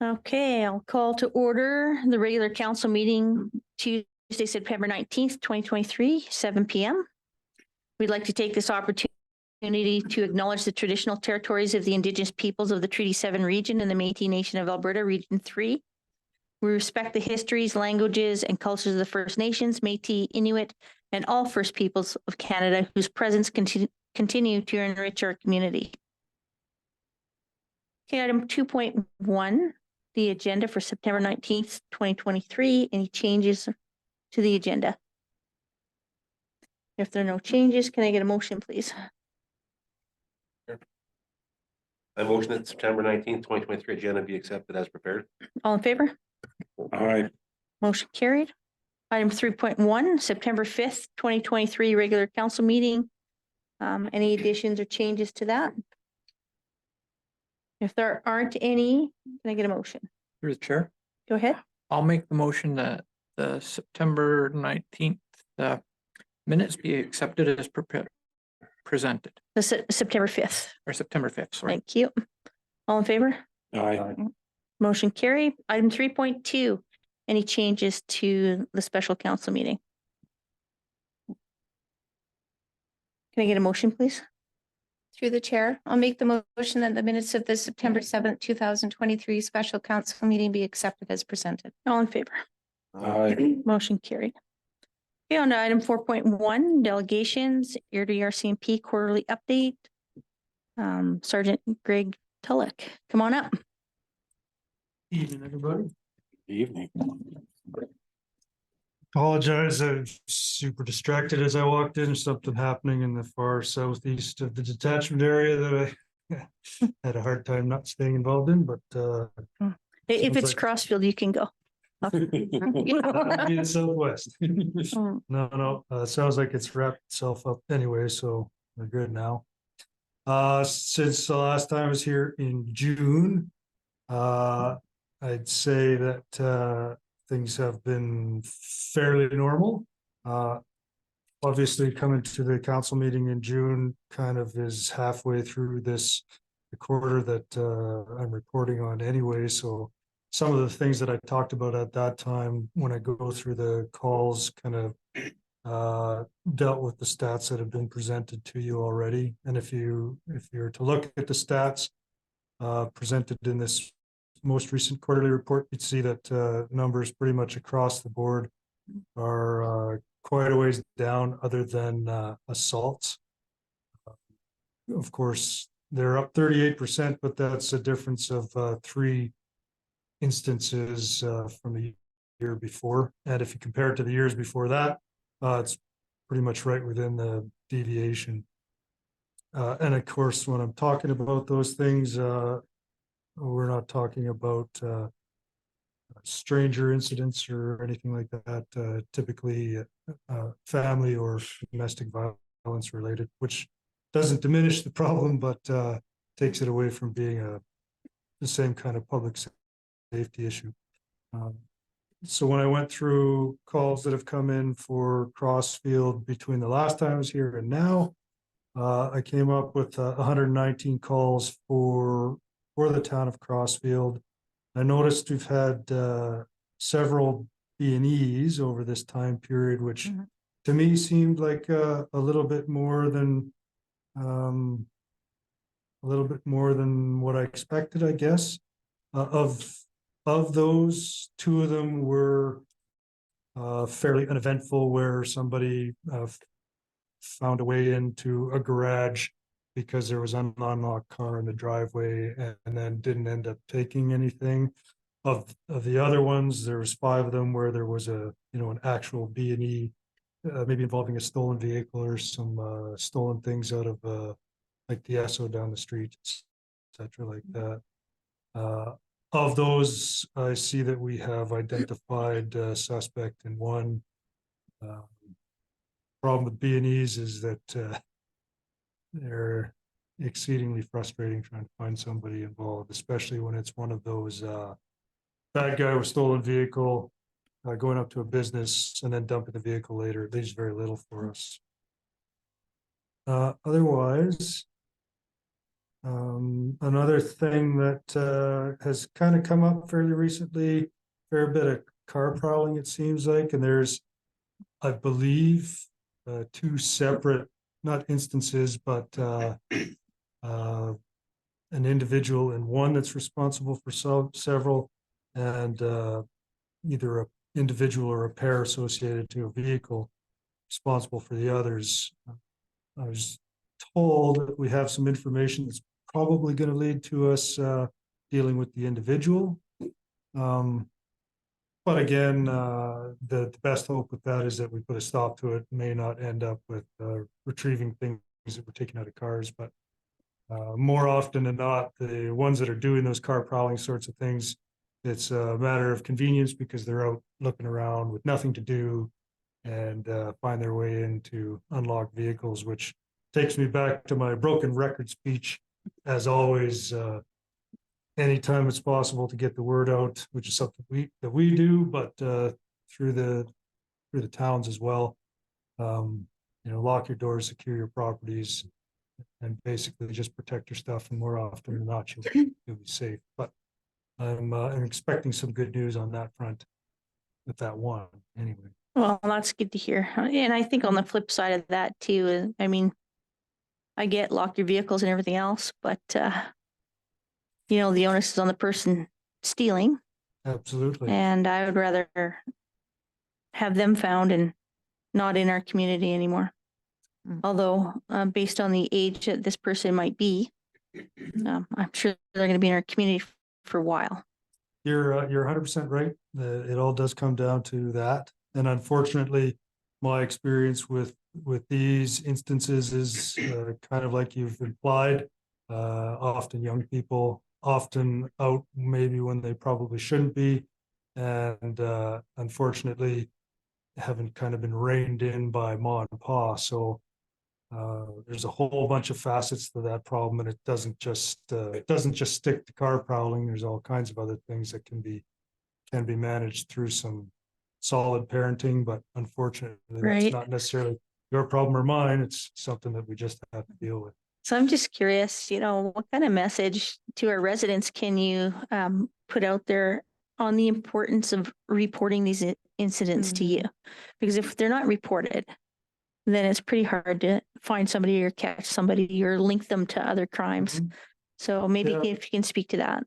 Okay, I'll call to order the regular council meeting Tuesday, September 19th, 2023, 7 p.m. We'd like to take this opportunity to acknowledge the traditional territories of the Indigenous peoples of the Treaty 7 region and the Métis Nation of Alberta, Region 3. We respect the histories, languages, and cultures of the First Nations, Métis, Inuit, and all First Peoples of Canada whose presence continue to enrich our community. Okay, item 2.1, the agenda for September 19th, 2023. Any changes to the agenda? If there are no changes, can I get a motion, please? I motion that September 19th, 2023 agenda be accepted as prepared. All in favor? All right. Motion carried. Item 3.1, September 5th, 2023 regular council meeting. Any additions or changes to that? If there aren't any, can I get a motion? Through the chair, Go ahead. I'll make the motion that the September 19th minutes be accepted as presented, The September 5th. or September 5th, sorry. Thank you. All in favor? Aye. Motion carried. Item 3.2, any changes to the special council meeting? Can I get a motion, please? Through the chair, I'll make the motion that the minutes of the September 7th, 2023 special council meeting be accepted as presented. All in favor? Aye. Motion carried. Okay, on to item 4.1, delegations, RCMP quarterly update. Sergeant Greg Tulloch, come on up. Evening, everybody. Evening. Apologize, I was super distracted as I walked in. Something happening in the far southeast of the detachment area that I had a hard time not staying involved in, but If Sounds it's like- Crossfield, you can go. be in southwest. No, sounds like it's wrapped itself up anyway, so we're good now. Since the last time I was here in June, I'd say that things have been fairly normal. Obviously, coming to the council meeting in June kind of is halfway through the quarter that I'm reporting on anyway. So some of the things that I talked about at that time, when I go through the calls, kind of dealt with the stats that have been presented to you already. And if you're to look at the stats presented in this most recent quarterly report, you'd see that numbers pretty much across the board are quite a ways down, other than assaults. Of course, they're up 38%, but that's a difference of 3 instances from the year before. And if you compare it to the years before that, it's pretty much right within the deviation. And of course, when I'm talking about those things, we're not talking about stranger incidents or anything like that. Typically, family or domestic violence related, which doesn't diminish the problem, but takes it away from being the same kind of public safety issue. So when I went through calls that have come in for Crossfield between the last time I was here and now, I came up with 119 calls for the town of Crossfield. I noticed we've had several B&Es over this time period, which to me seemed like a little bit more than what I expected, I guess. Of those, 2 of them were fairly uneventful, where somebody found a way into a garage because there was an unlocked car in the driveway, and then didn't end up taking anything. Of the other ones, there was 5 of them where there was an actual B&E, maybe involving a stolen vehicle or some stolen things out of like the Esso down the street, etc. like that. Of those, I see that we have identified a suspect in 1. Problem with B&Es is that they're exceedingly frustrating trying to find somebody involved, especially when it's one of those bad guy with stolen vehicle going up to a business and then dumping the vehicle later. It leaves very little for us. Otherwise, another thing that has kind of come up fairly recently, fair bit of car prowling, it seems like, and there's, I believe, two separate, not instances, but an individual and one that's responsible for several, and either a individual or a pair associated to a vehicle responsible for the others. I was told that we have some information that's probably going to lead to us dealing with the individual. But again, the best hope with that is that we put a stop to it. May not end up with retrieving things that were taken out of cars, but more often than not, the ones that are doing those car prowling sorts of things, it's a matter of convenience because they're out looking around with nothing to do and find their way into unlocked vehicles, which takes me back to my broken record speech. As always, anytime it's possible to get the word out, which is something we do, but through the towns as well. Lock your doors, secure your properties, and basically just protect your stuff. And more often than not, you'll be safe. But I'm expecting some good news on that front with that one. Anyway. Well, that's good to hear. And I think on the flip side of that too, I mean, I get lock your vehicles and everything else, but the onus is on the person stealing. Absolutely. And I would rather have them found and not in our community anymore. Although, based on the age that this person might be, I'm sure they're going to be in our community for a while. You're 100% right. It all does come down to that. And unfortunately, my experience with these instances is kind of like you've implied. Often young people, often out maybe when they probably shouldn't be, and unfortunately haven't kind of been reined in by mom and pa. So there's a whole bunch of facets to that problem, and it doesn't just stick to car prowling. There's all kinds of other things that can be managed through some solid parenting, but unfortunately, Right. It's not necessarily your problem or mine. It's something that we just have to deal with. So I'm just curious, what kind of message to our residents can you put out there on the importance of reporting these incidents to you? Because if they're not reported, then it's pretty hard to find somebody or catch somebody or link them to other crimes. So maybe Yeah. if you can speak to that.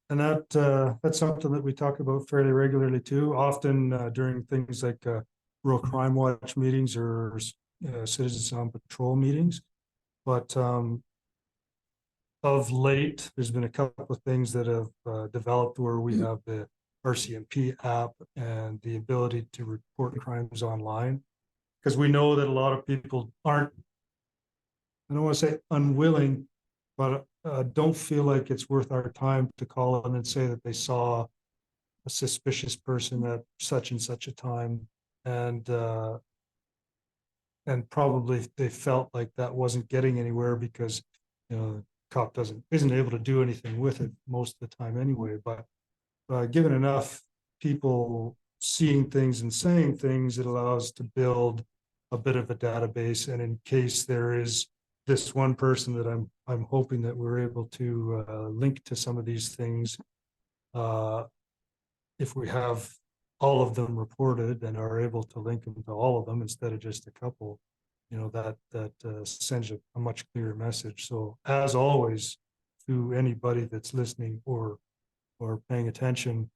And that's something that we talk about fairly regularly too, often during things like Rural Crime Watch meetings or Citizens on Patrol meetings. But of late, there's been a couple of things that have developed where we have the RCMP app and the ability to report crimes online. Because we know that a lot of people aren't, I don't want to say unwilling, but don't feel like it's worth our time to call in and say that they saw a suspicious person at such and such a time, and probably they felt like that wasn't getting anywhere because the cop isn't able to do anything with it most of the time anyway. But given enough people seeing things and saying things, it allows to build a bit of a database, and in case there is this one person that I'm hoping that we're able to link to some of these things. If we have all of them reported and are able to link them to all of them instead of just a couple, that sends a much clearer message. So as always, to anybody that's listening or paying attention,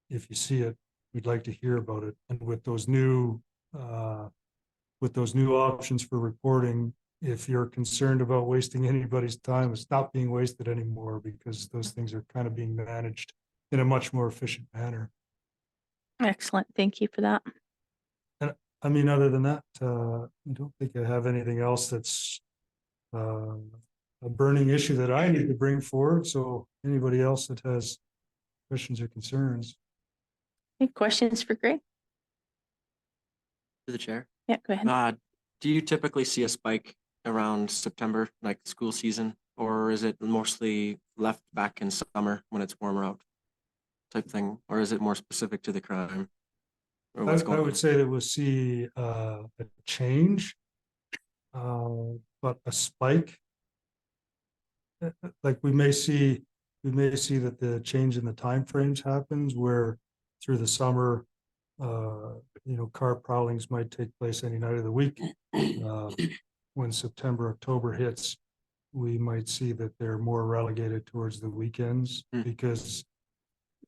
if you see it, we'd like to hear about it. And with those new options for reporting, if you're concerned about wasting anybody's time, it's not being wasted anymore because those things are kind of being managed in a much more efficient manner. Excellent. Thank you for that. And I mean, other than that, I don't think I have anything else that's a burning issue that I need to bring forward. So anybody else that has questions or concerns. Any questions for Greg? To the chair. Yeah, go ahead. Do you typically see a spike around September, like school season, or is it mostly left back in summer when it's warmer out type thing, or is it more specific to the crime? Or what's I going would on? say that we'll see a change But a spike. Like we may see that the change in the timeframes happens where through the summer, car prowlings might take place any night of the week. When September, October hits, we might see that they're more relegated towards the weekends because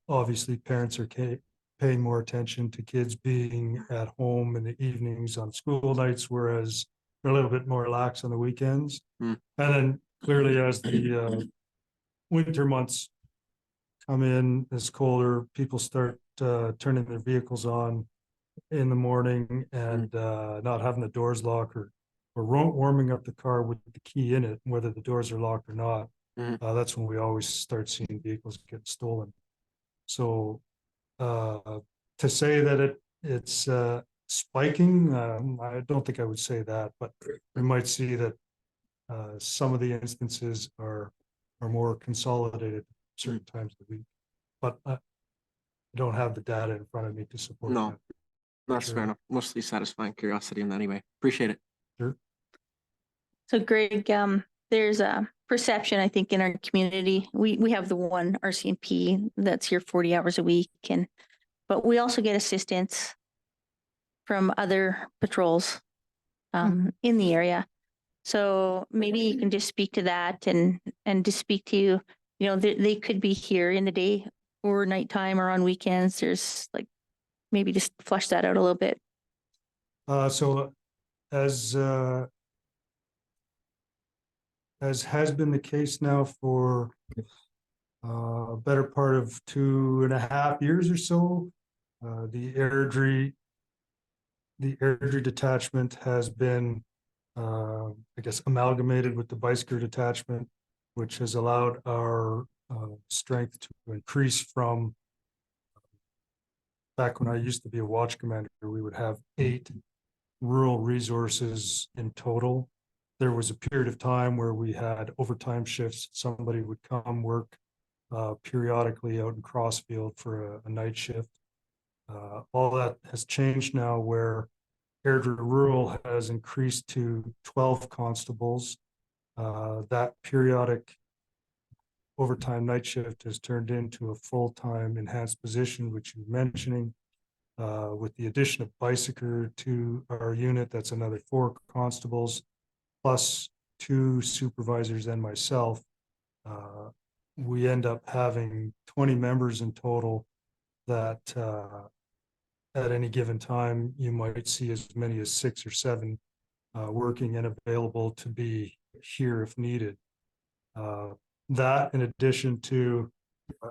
obviously parents are paying more attention to kids being at home in the evenings on school nights, whereas they're a little bit more lax on the weekends. And then clearly as the winter months come in, it's colder, people start turning their vehicles on in the morning and not having the doors locked or warming up the car with the key in it, whether the doors are locked or not. That's when we always start seeing vehicles get stolen. So to say that it's spiking, I don't think I would say that, but we might see that some of the instances are more consolidated certain times of the week. But I don't have the data in front of me to support No, that. that's Sure. fair enough. Mostly satisfying curiosity in that anyway. Appreciate it. So Greg, there's a perception, I think, in our community. We have the one RCMP that's here 40 hours a week, but we also get assistance from other patrols in the area. So maybe you can just speak to that and to speak to, they could be here in the day or nighttime or on weekends. There's like, maybe just flush that out a little bit. So as has been the case now for a better part of 2.5 years or so, the Airdrie detachment has been, I guess, amalgamated with the Bisker detachment, which has allowed our strength to increase from back when I used to be a watch commander, we would have 8 rural resources in total. There was a period of time where we had overtime shifts. Somebody would come work periodically out in Crossfield for a night shift. All that has changed now where Airdrie Rural has increased to 12 constables. That periodic overtime night shift has turned into a full-time enhanced position, which you're mentioning. With the addition of Bicyker to our unit, that's another 4 constables, plus 2 supervisors and myself. We end up having 20 members in total that at any given time, you might see as many as 6 or 7 working and available to be here if needed. That in addition to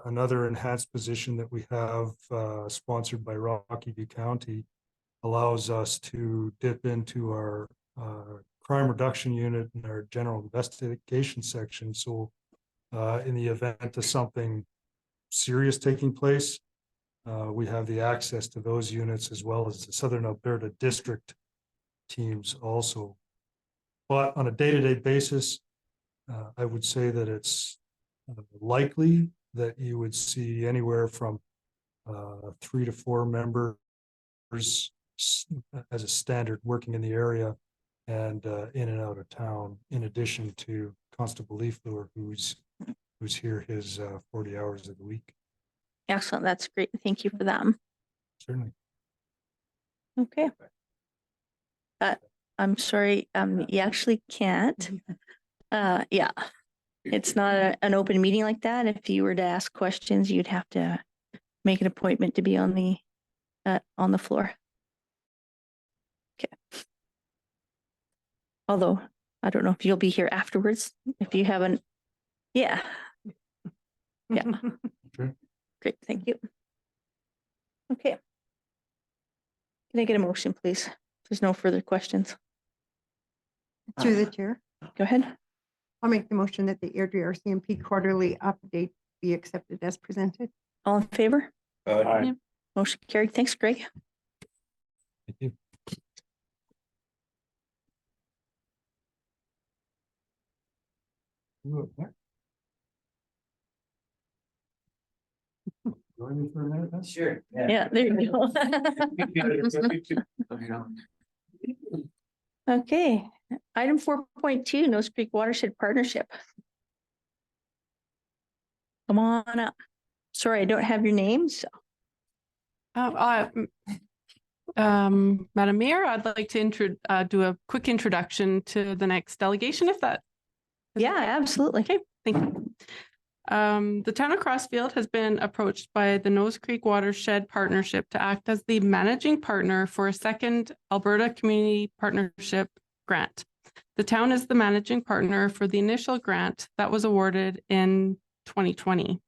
another enhanced position that we have sponsored by Rocky View County allows us to dip into our crime reduction unit and our general investigation section. So in the event of something serious taking place, we have the access to those units as well as the Southern Alberta District teams also. But on a day-to-day basis, I would say that it's likely that you would see anywhere from 3 to 4 members as a standard working in the area and in and out of town, in addition to Constable Leaflure, who's here his 40 hours of the week. Excellent. That's great. Thank you for that. Certainly. Okay. I'm sorry. You actually can't. Yeah. It's not an open meeting like that. If you were to ask questions, you'd have to make an appointment to be on the floor. Okay. Although I don't know if you'll be here afterwards. If you haven't, yeah. Yeah. Sure. Great. Thank you. Okay. Can I get a motion, please? There's no further questions. Through the chair, Go ahead. I'll make the motion that the Airdrie RCMP quarterly update be accepted as presented. All in favor? Aye. Motion carried. Thanks, Greg. Thank you. Join me for a minute, then? Sure. Yeah, there you go. Okay, Item 4.2, Nose Creek Watershed Partnership. Come on up. Sorry, I don't have your names. Madam Mayor, I'd like to do a quick introduction to the next delegation, if that. Yeah, absolutely. Okay, thank you. The town of Crossfield has been approached by the Nose Creek Watershed Partnership to act as the managing partner for a second Alberta Community Partnership grant. The town is the managing partner for the initial grant that was awarded in 2020.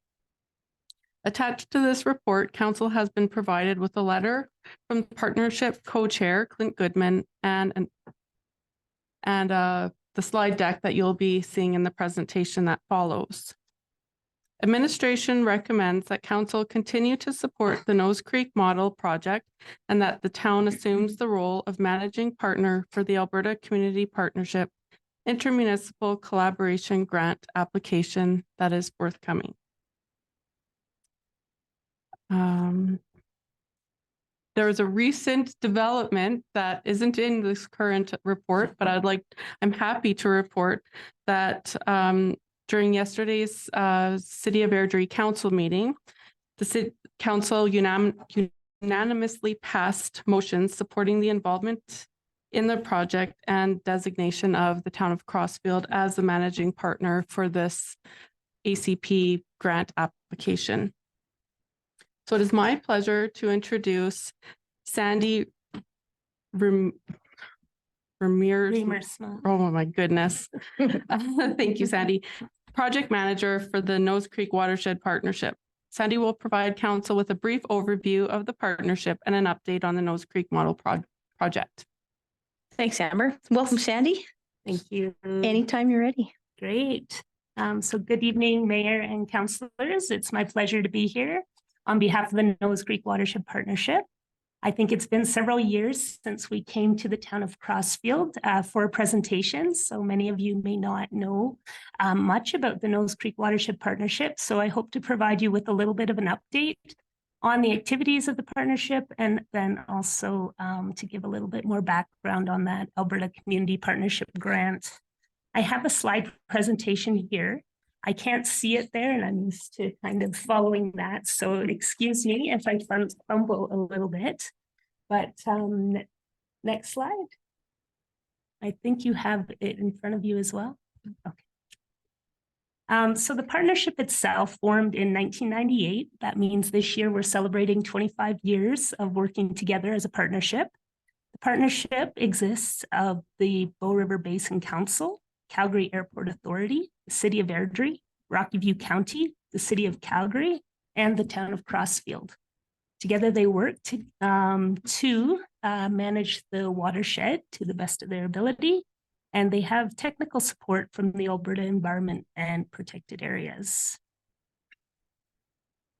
Attached to this report, council has been provided with a letter from the partnership co-chair, Clint Goodman, and the slide deck that you'll be seeing in the presentation that follows. Administration recommends that council continue to support the Nose Creek Model Project and that the town assumes the role of managing partner for the Alberta Community Partnership Intermunicipal Collaboration Grant application that is forthcoming. There was a recent development that isn't in this current report, but I'm happy to report that during yesterday's City of Airdrie Council meeting, the City Council unanimously passed motions supporting the involvement in the project and designation of the town of Crossfield as the managing partner for this ACP grant application. So it is my pleasure to introduce Sandy Ramirez. Oh my goodness. Thank you, Sandy. Project Manager for the Nose Creek Watershed Partnership. Sandy will provide council with a brief overview of the partnership and an update on the Nose Creek Model Project. Thanks, Amber. Welcome, Sandy. Thank you. Anytime you're ready. Great. So good evening, Mayor and councillors. It's my pleasure to be here on behalf of the Nose Creek Watershed Partnership. I think it's been several years since we came to the town of Crossfield for a presentation. So many of you may not know much about the Nose Creek Watershed Partnership. So I hope to provide you with a little bit of an update on the activities of the partnership, and then also to give a little bit more background on that Alberta Community Partnership Grant. I have a slide presentation here. I can't see it there, and I'm used to kind of following that. So excuse me if I fumble a little bit, but next slide. I think you have it in front of you as well. Okay. So the partnership itself formed in 1998. That means this year we're celebrating 25 years of working together as a partnership. The partnership exists of the Bow River Basin Council, Calgary Airport Authority, the City of Airdrie, Rocky View County, the City of Calgary, and the town of Crossfield. Together they work to manage the watershed to the best of their ability, and they have technical support from the Alberta Environment and Protected Areas.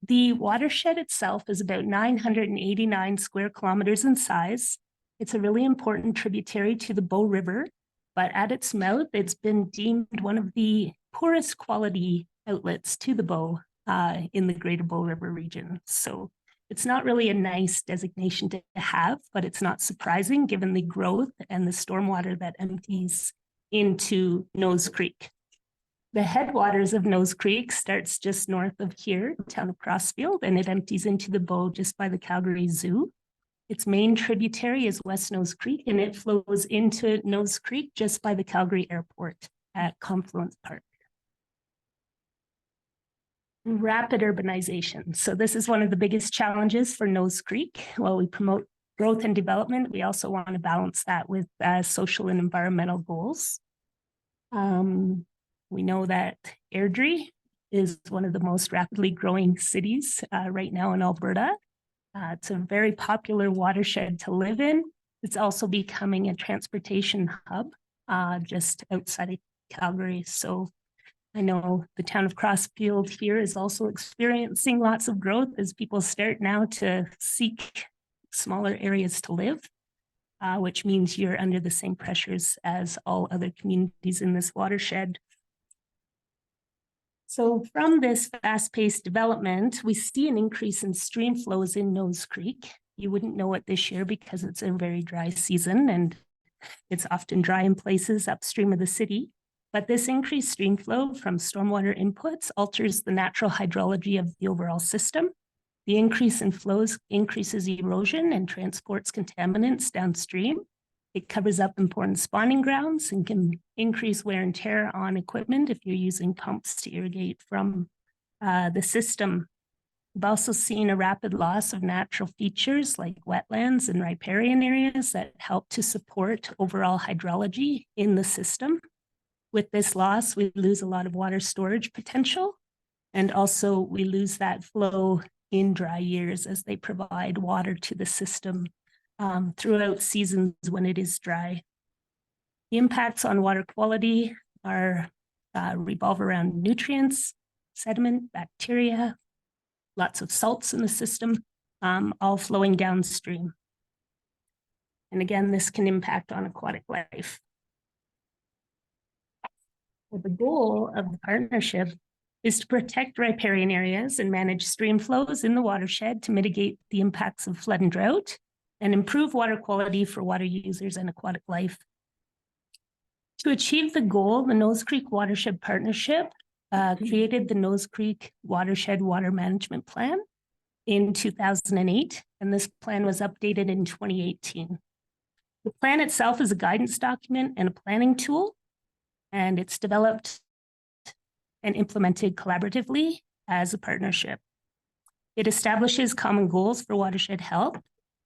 The watershed itself is about 989 square kilometers in size. It's a really important tributary to the Bow River, but at its mouth, it's been deemed one of the poorest quality outlets to the Bow in the Greater Bow River region. So it's not really a nice designation to have, but it's not surprising given the growth and the stormwater that empties into Nose Creek. The headwaters of Nose Creek starts just north of here, town of Crossfield, and it empties into the Bow just by the Calgary Zoo. Its main tributary is West Nose Creek, and it flows into Nose Creek just by the Calgary Airport at Confluence Park. Rapid urbanization. So this is one of the biggest challenges for Nose Creek. While we promote growth and development, we also want to balance that with social and environmental goals. We know that Airdrie is one of the most rapidly growing cities right now in Alberta. It's a very popular watershed to live in. It's also becoming a transportation hub just outside of Calgary. So I know the town of Crossfield here is also experiencing lots of growth as people start now to seek smaller areas to live, which means you're under the same pressures as all other communities in this watershed. So from this fast-paced development, we see an increase in stream flows in Nose Creek. You wouldn't know it this year because it's a very dry season and It's often dry in places upstream of the city, but this increased stream flow from stormwater inputs alters the natural hydrology of the overall system. The increase in flows increases erosion and transports contaminants downstream. It covers up important spawning grounds and can increase wear and tear on equipment if you're using pumps to irrigate from the system. We've also seen a rapid loss of natural features like wetlands and riparian areas that help to support overall hydrology in the system. With this loss, we lose a lot of water storage potential, and also we lose that flow in dry years as they provide water to the system throughout seasons when it is dry. The impacts on water quality are revolve around nutrients, sediment, bacteria, lots of salts in the system, all flowing downstream. And again, this can impact on aquatic life. Well, the goal of the partnership is to protect riparian areas and manage stream flows in the watershed to mitigate the impacts of flood and drought and improve water quality for water users and aquatic life. To achieve the goal, the Nose Creek Watershed Partnership created the Nose Creek Watershed Water Management Plan in 2008, and this plan was updated in 2018. The plan itself is a guidance document and a planning tool, and it's developed and implemented collaboratively as a partnership. It establishes common goals for watershed health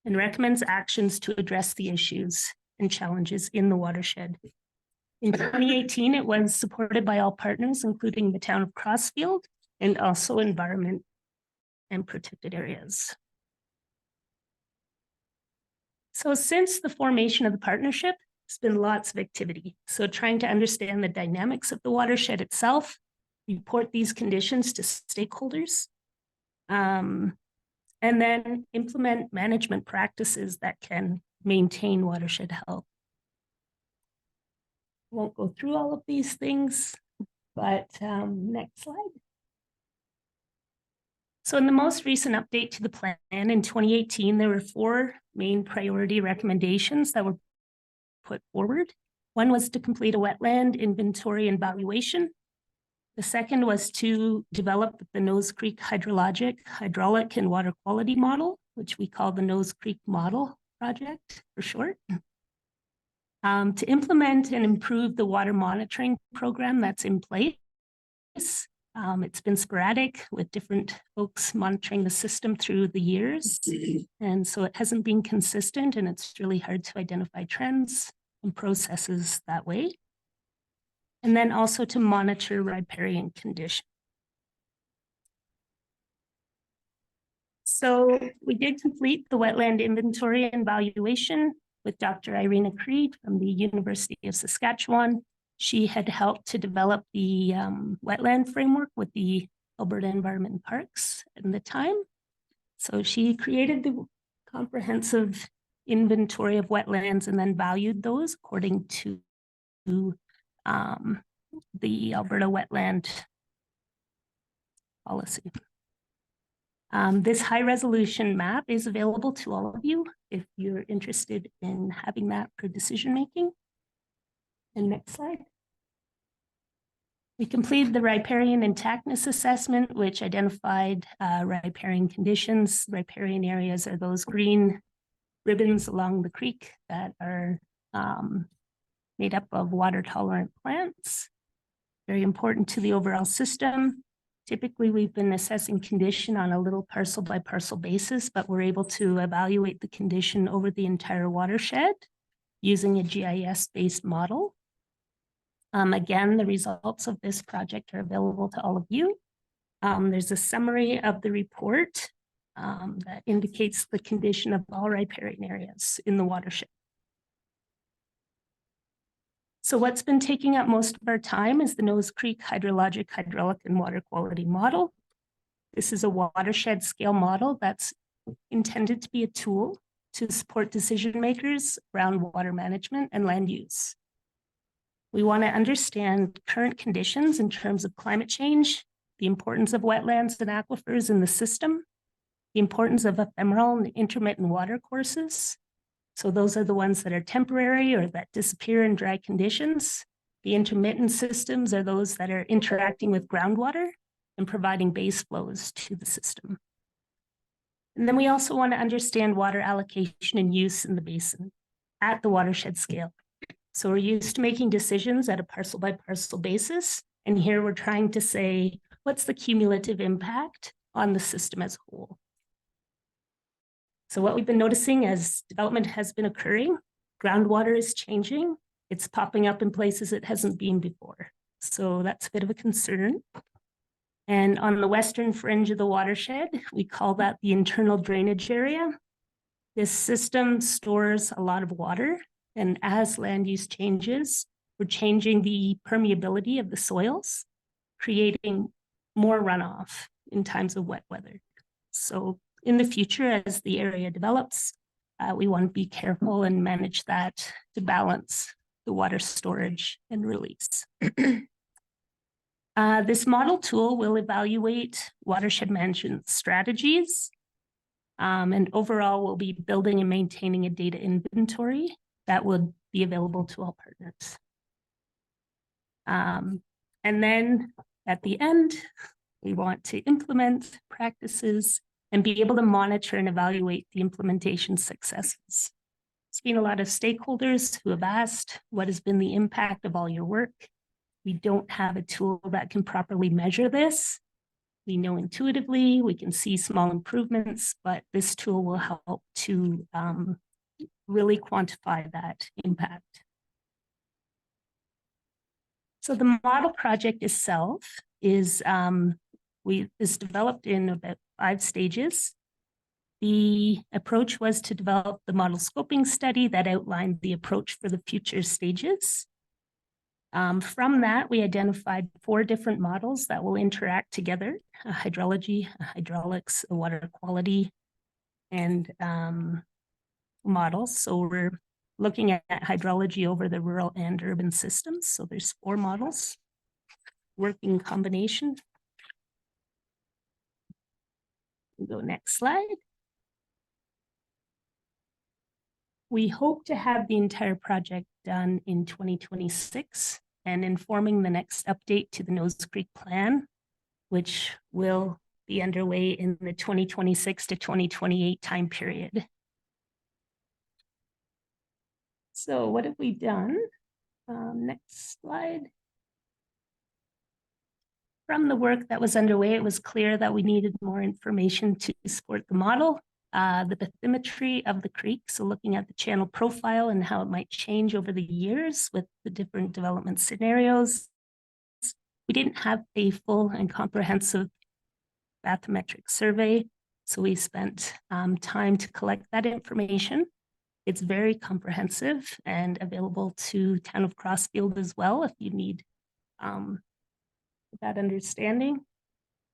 and recommends actions to address the issues and challenges in the watershed. In 2018, it was supported by all partners, including the town of Crossfield and also environment and protected areas. So since the formation of the partnership, there's been lots of activity. So trying to understand the dynamics of the watershed itself, report these conditions to stakeholders, and then implement management practices that can maintain watershed health. Won't go through all of these things, but next slide. So in the most recent update to the plan in 2018, there were 4 main priority recommendations that were put forward. One was to complete a wetland inventory and valuation. The second was to develop the Nose Creek hydraulic and water quality model, which we call the Nose Creek Model Project for short. To implement and improve the water monitoring program that's in place. It's been sporadic with different folks monitoring the system through the years. And so it hasn't been consistent, and it's really hard to identify trends and processes that way. And then also to monitor riparian condition. So we did complete the wetland inventory and valuation with Dr. Irina Creed from the University of Saskatchewan. She had helped to develop the wetland framework with the Alberta Environment and Parks at the time. So she created the comprehensive inventory of wetlands and then valued those according to the Alberta wetland policy. This high resolution map is available to all of you if you're interested in having that for decision making. And next slide. We completed the riparian intactness assessment, which identified riparian conditions. Riparian areas are those green ribbons along the creek that are made up of water tolerant plants. Very important to the overall system. Typically, we've been assessing condition on a little parcel by parcel basis, but we're able to evaluate the condition over the entire watershed using a GIS-based model. Again, the results of this project are available to all of you. There's a summary of the report that indicates the condition of all riparian areas in the watershed. So what's been taking up most of our time is the Nose Creek hydraulic, and water quality model. This is a watershed scale model that's intended to be a tool to support decision makers around water management and land use. We want to understand current conditions in terms of climate change, the importance of wetlands and aquifers in the system, the importance of ephemeral and intermittent water courses, So those are the ones that are temporary or that disappear in dry conditions. The intermittent systems are those that are interacting with groundwater and providing base flows to the system. And then we also want to understand water allocation and use in the basin at the watershed scale. So we're used to making decisions at a parcel by parcel basis. And here we're trying to say, what's the cumulative impact on the system as a whole? So what we've been noticing as development has been occurring, groundwater is changing. It's popping up in places it hasn't been before. So that's a bit of a concern. And on the western fringe of the watershed, we call that the internal drainage area. This system stores a lot of water, and as land use changes, we're changing the permeability of the soils, creating more runoff in times of wet weather. So in the future, as the area develops, we want to be careful and manage that to balance the water storage and release. This model tool will evaluate watershed management strategies. And overall, we'll be building and maintaining a data inventory that will be available to all partners. And then at the end, we want to implement practices and be able to monitor and evaluate the implementation successes. There's been a lot of stakeholders who have asked, what has been the impact of all your work? We don't have a tool that can properly measure this. We know intuitively, we can see small improvements, but this tool will help to really quantify that impact. So the model project itself is developed in about 5 stages. The approach was to develop the model scoping study that outlined the approach for the future stages. From that, we identified 4 different models that will interact together: a hydrology, a hydraulics, a water quality, and models. So we're looking at hydrology over the rural and urban systems. So there's 4 models working combination. Go next slide. We hope to have the entire project done in 2026 and informing the next update to the Nose Creek Plan, which will be underway in the 2026 to 2028 time period. So what have we done? Next slide. From the work that was underway, it was clear that we needed more information to support the model. The bathymetry of the creek, so looking at the channel profile and how it might change over the years with the different development scenarios. We didn't have a full and comprehensive bathymetric survey, so we spent time to collect that information. It's very comprehensive and available to Town of Crossfield as well if you need that understanding.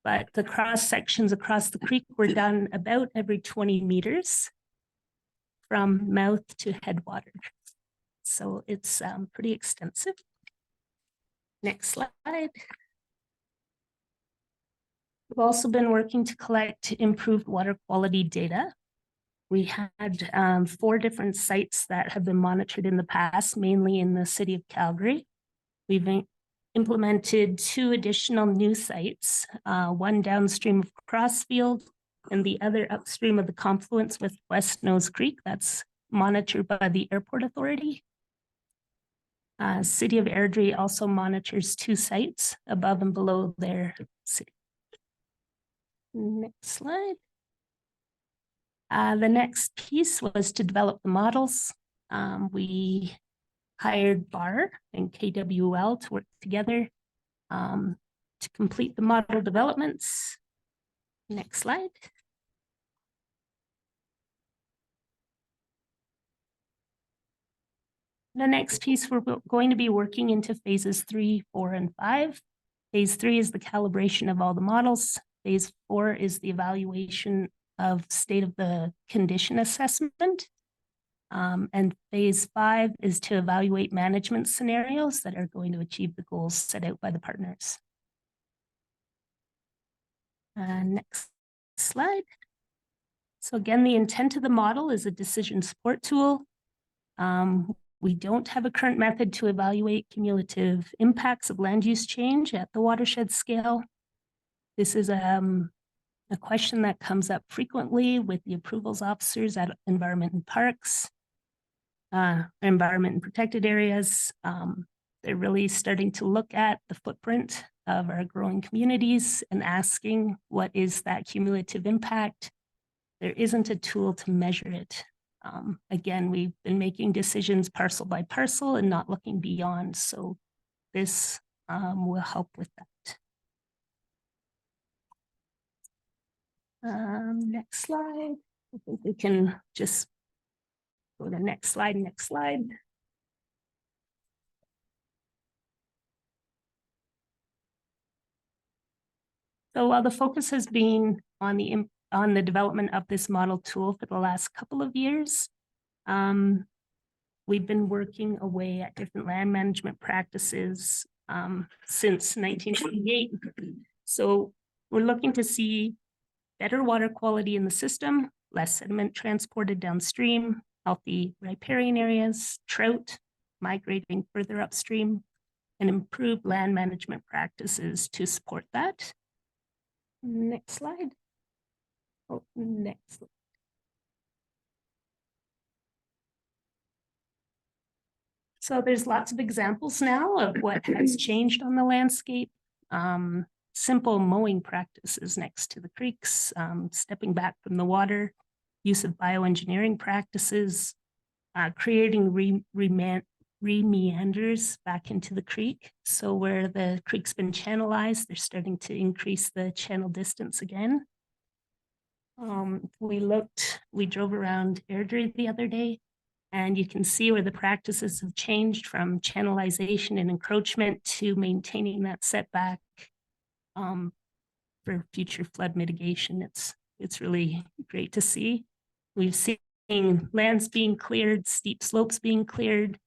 But the cross sections across the creek were done about every 20 meters from mouth to headwater. So it's pretty extensive. Next slide. We've also been working to collect improved water quality data. We had 4 different sites that have been monitored in the past, mainly in the city of Calgary. We've implemented 2 additional new sites, one downstream of Crossfield and the other upstream of the confluence with West Nose Creek. That's monitored by the Airport Authority. City of Airdrie also monitors 2 sites above and below their city. Next slide. The next piece was to develop the models. We hired BAR and KWL to work together to complete the model developments. Next slide. The next piece, we're going to be working into phases 3, 4, and 5. Phase 3 is the calibration of all the models. Phase 4 is the evaluation of state of the condition assessment. And phase 5 is to evaluate management scenarios that are going to achieve the goals set out by the partners. Next slide. So again, the intent of the model is a decision support tool. We don't have a current method to evaluate cumulative impacts of land use change at the watershed scale. This is a question that comes up frequently with the approvals officers at Environment and Parks, environment and protected areas. They're really starting to look at the footprint of our growing communities and asking, what is that cumulative impact? There isn't a tool to measure it. Again, we've been making decisions parcel by parcel and not looking beyond. So this will help with that. Next slide. I think we can just go to next slide, next slide. So while the focus has been on the development of this model tool for the last couple of years, we've been working away at different land management practices since 1988. So we're looking to see better water quality in the system, less sediment transported downstream, healthy riparian areas, trout migrating further upstream, and improved land management practices to support that. Next slide. Oh, next. So there's lots of examples now of what has changed on the landscape. Simple mowing practices next to the creeks, stepping back from the water, use of bioengineering practices, creating re-meanders back into the creek. So where the creek's been channelized, they're starting to increase the channel distance again. We drove around Airdrie the other day, and you can see where the practices have changed from channelization and encroachment to maintaining that setback for future flood mitigation. It's really great to see. We've seen lands being cleared, steep slopes being cleared.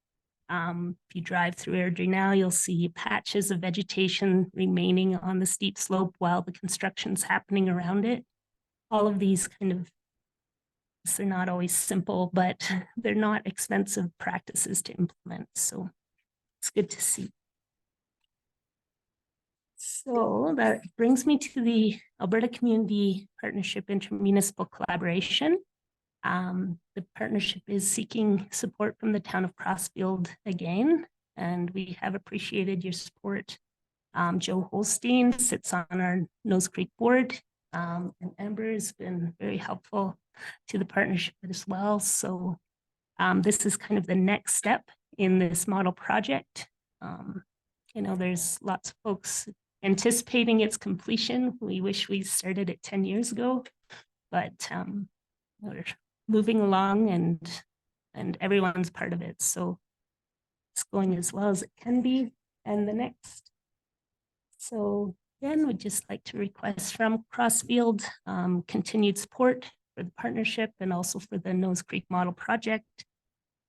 If you drive through Airdrie now, you'll see patches of vegetation remaining on the steep slope while the construction's happening around it. All of these they're not always simple, but they're not expensive practices to implement. So it's good to see. So that brings me to the Alberta Community Partnership Intermunicipal Collaboration. The partnership is seeking support from the town of Crossfield again, and we have appreciated your support. Joe Holstein sits on our Nose Creek board, and Amber has been very helpful to the partnership as well. So this is kind of the next step in this model project. There's lots of folks anticipating its completion. We wish we started it 10 years ago, but we're moving along and everyone's part of it. So it's going as well as it can be. And the next. So again, we'd just like to request from Crossfield continued support for the partnership and also for the Nose Creek Model Project.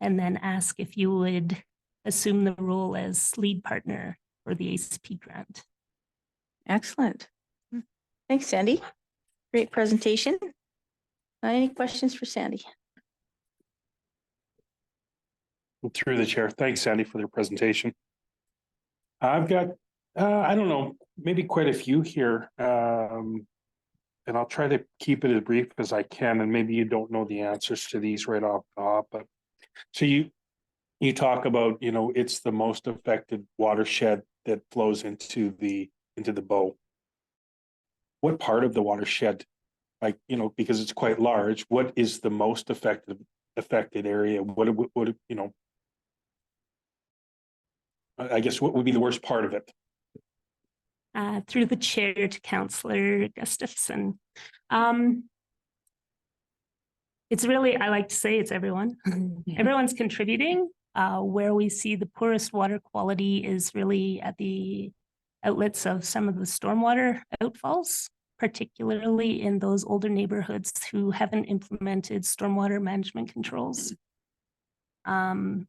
And then ask if you would assume the role as lead partner for the ACP grant. Excellent. Thanks, Sandy. Great presentation. Any questions for Sandy? Through the chair. Thanks, Sandy, for their presentation. I've got, I don't know, maybe quite a few here. And I'll try to keep it as brief as I can. And maybe you don't know the answers to these right off the top, but so you talk about, it's the most affected watershed that flows into the Bow. What part of the watershed, because it's quite large, what is the most affected area? I guess what would be the worst part of it? Through the chair to Councillor Gustafson. It's really, I like to say it's everyone. Everyone's contributing. Where we see the poorest water quality is really at the outlets of some of the stormwater outfalls, particularly in those older neighborhoods who haven't implemented stormwater management controls. In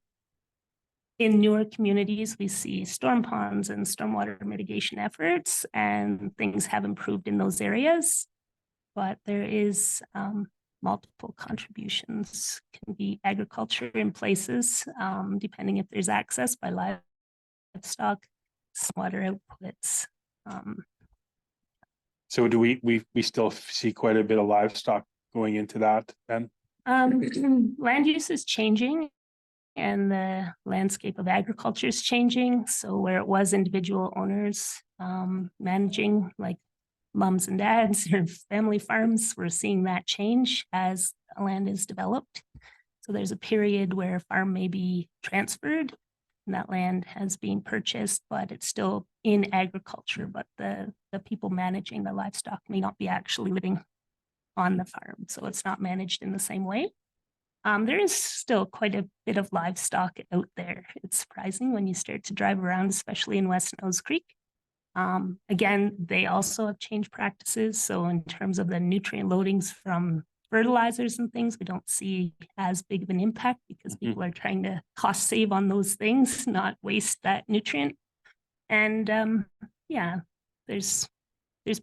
newer communities, we see storm ponds and stormwater mitigation efforts, and things have improved in those areas. But there is multiple contributions. Can be agriculture in places, depending if there's access by livestock, water outputs. So do we still see quite a bit of livestock going into that then? Land use is changing and the landscape of agriculture is changing. So where it was individual owners managing like moms and dads or family farms, we're seeing that change as land is developed. So there's a period where a farm may be transferred and that land has been purchased, but it's still in agriculture, but the people managing the livestock may not be actually living on the farm. So it's not managed in the same way. There is still quite a bit of livestock out there. It's surprising when you start to drive around, especially in West Nose Creek. Again, they also have changed practices. So in terms of the nutrient loadings from fertilizers and things, we don't see as big of an impact because people are trying to cost save on those things, not waste that nutrient. And yeah, there's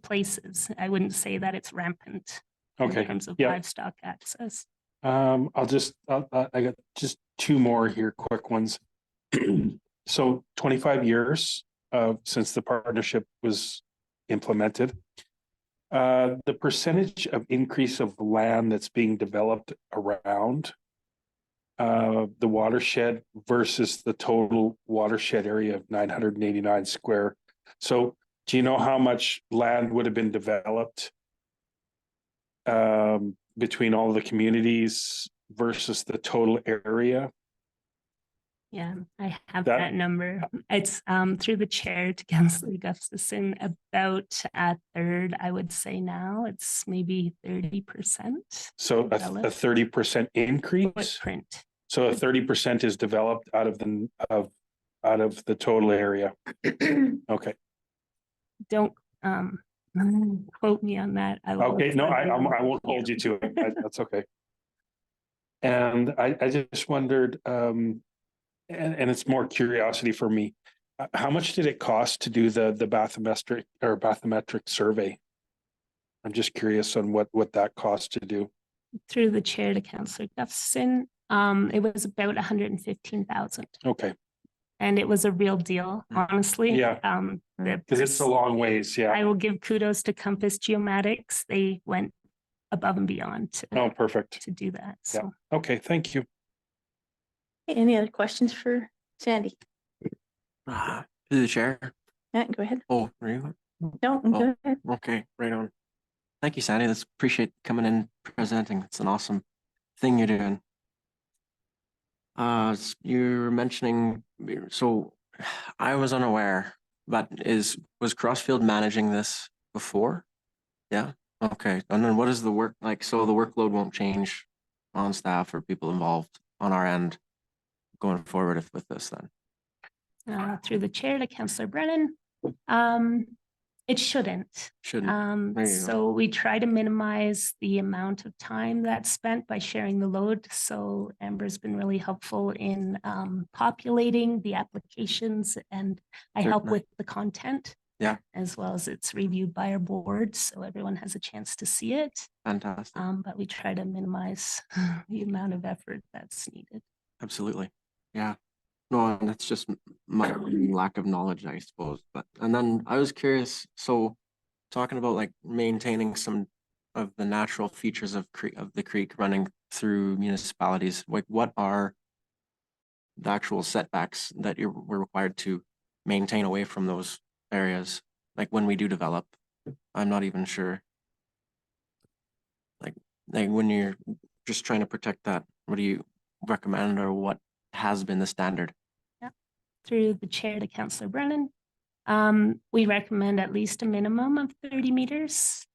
places. I wouldn't say that it's rampant in terms of livestock access. I got just two more here, quick ones. So 25 years since the partnership was implemented. The percentage of increase of land that's being developed around the watershed versus the total watershed area of 989 square. So do you know how much land would have been developed between all the communities versus the total area? Yeah, I have that number. It's through the chair to Councillor Gustafson, about a third, I would say now. It's maybe 30%. So a 30% increase? Footprint. So a 30% is developed out of the total area. Okay. Don't quote me on that. Okay, no, I won't hold you to it. That's okay. And I just wondered, and it's more curiosity for me. How much did it cost to do the bathymetric survey? I'm just curious on what that cost to do. Through the chair to Councillor Gustafson, it was about 115,000. Okay. And it was a real deal, honestly. Yeah. Because it's a long ways. Yeah. I will give kudos to Compass Geomatics. They went above and beyond to, perfect. to do that. So. Yeah. Okay. Thank you. Any other questions for Sandy? To the chair. Yeah, go ahead. Oh, really? No, go ahead. Okay, right on. Thank you, Sandy. Let's appreciate coming in presenting. It's an awesome thing you're doing. You're mentioning, so I was unaware, but was Crossfield managing this before? Yeah. Okay. And then what is the work like? So the workload won't change on staff or people involved on our end going forward with this then? Through the chair to Councillor Brennan. It shouldn't. So we try to minimize the amount of time that's spent by sharing the load. So Amber's been really helpful in populating the applications, and I help with the content. Yeah. As well as it's reviewed by our board, so everyone has a chance to see it. Fantastic. But we try to minimize the amount of effort that's needed. Absolutely. Yeah. No, and that's just my lack of knowledge, I suppose. And then I was curious, so talking about like maintaining some of the natural features of the creek running through municipalities, like what are the actual setbacks that we're required to maintain away from those areas? Like when we do develop, I'm not even sure. Like when you're just trying to protect that, what do you recommend, or what has been the standard? Through the chair to Councillor Brennan, we recommend at least a minimum of 30 meters.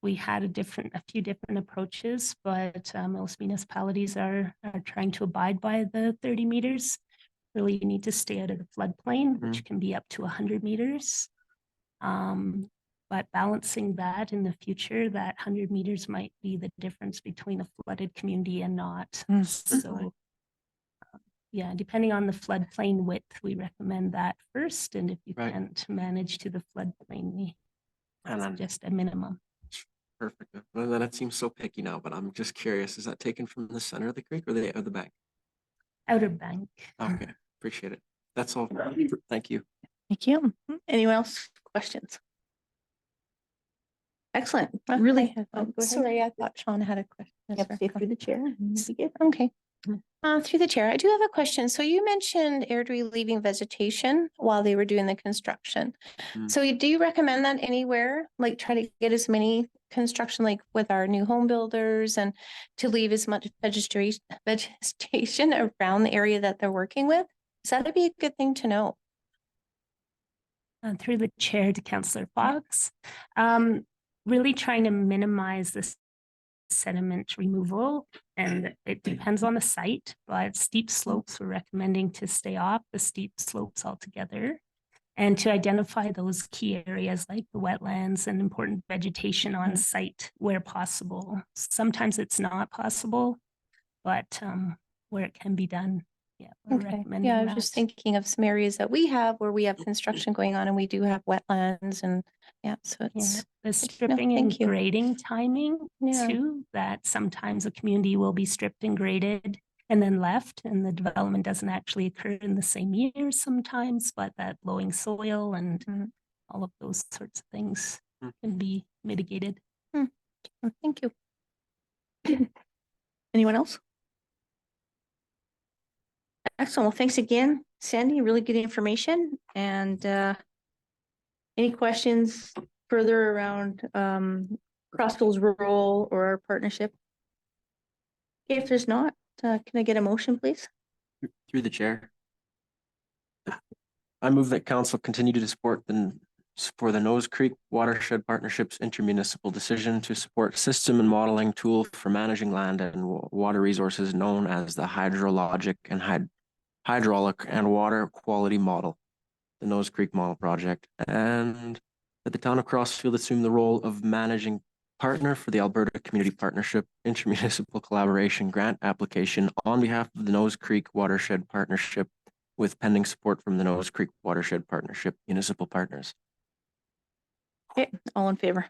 We had a few different approaches, but most municipalities are trying to abide by the 30 meters. Really, you need to stay out of the floodplain, which can be up to 100 meters. But balancing that in the future, that 100 meters might be the difference between a flooded community and not. So yeah, depending on the floodplain width, we recommend that first. And if you can't manage to the floodplain, we suggest a minimum. Perfect. Well, then it seems so picky now, but I'm just curious, is that taken from the center of the creek or the bank? Outer Bank. Okay, appreciate it. That's all. Thank you. Thank you. Anyone else? Questions? Excellent. I Really. have- Oh, go ahead. Sorry, I thought Sean had a question. Yep, stay through the chair. and you'll be good. Okay. Mm. Through the chair, I do have a question. So you mentioned Airdrie leaving vegetation while they were doing the construction. Mm. So do you recommend that anywhere? Like try to get as many construction, like with our new home builders, and to leave as much vegetation around the area that they're working with? Is that be a good thing to know? Through the chair to Councillor Fox. Really trying to minimize this sediment removal, and it depends on the site, but steep slopes, we're recommending to stay off the steep slopes altogether, and to identify those key areas like the wetlands and important vegetation on site where possible. Sometimes it's not possible, but where it can be done, yeah, we're Okay, recommending yeah, I was just that. thinking of some areas that we have where we have construction going on and we do have wetlands and, yeah, so Yeah, it's, the stripping and thank you. grading timing Yeah. too, that sometimes a community will be stripped and graded and then left, and the development doesn't actually occur in the same year sometimes, but that blowing soil and Mhm. all of those sorts of things Mm. can be mitigated. Thank you. Anyone else? Excellent. Well, thanks again, Sandy. Really good information. And any questions further around Crossville's role or our partnership? If there's not, can I get a motion, please? Through the chair. I move that council continue to support for the Nose Creek Watershed Partnership's intermunicipal decision to support system and modeling tool for managing land and water resources known as the hydrologic and hydraulic and water quality model, the Nose Creek Model Project, and that the town of Crossfield assume the role of managing partner for the Alberta Community Partnership Intermunicipal Collaboration Grant application on behalf of the Nose Creek Watershed Partnership with pending support from the Nose Creek Watershed Partnership municipal partners. Okay, all in favor?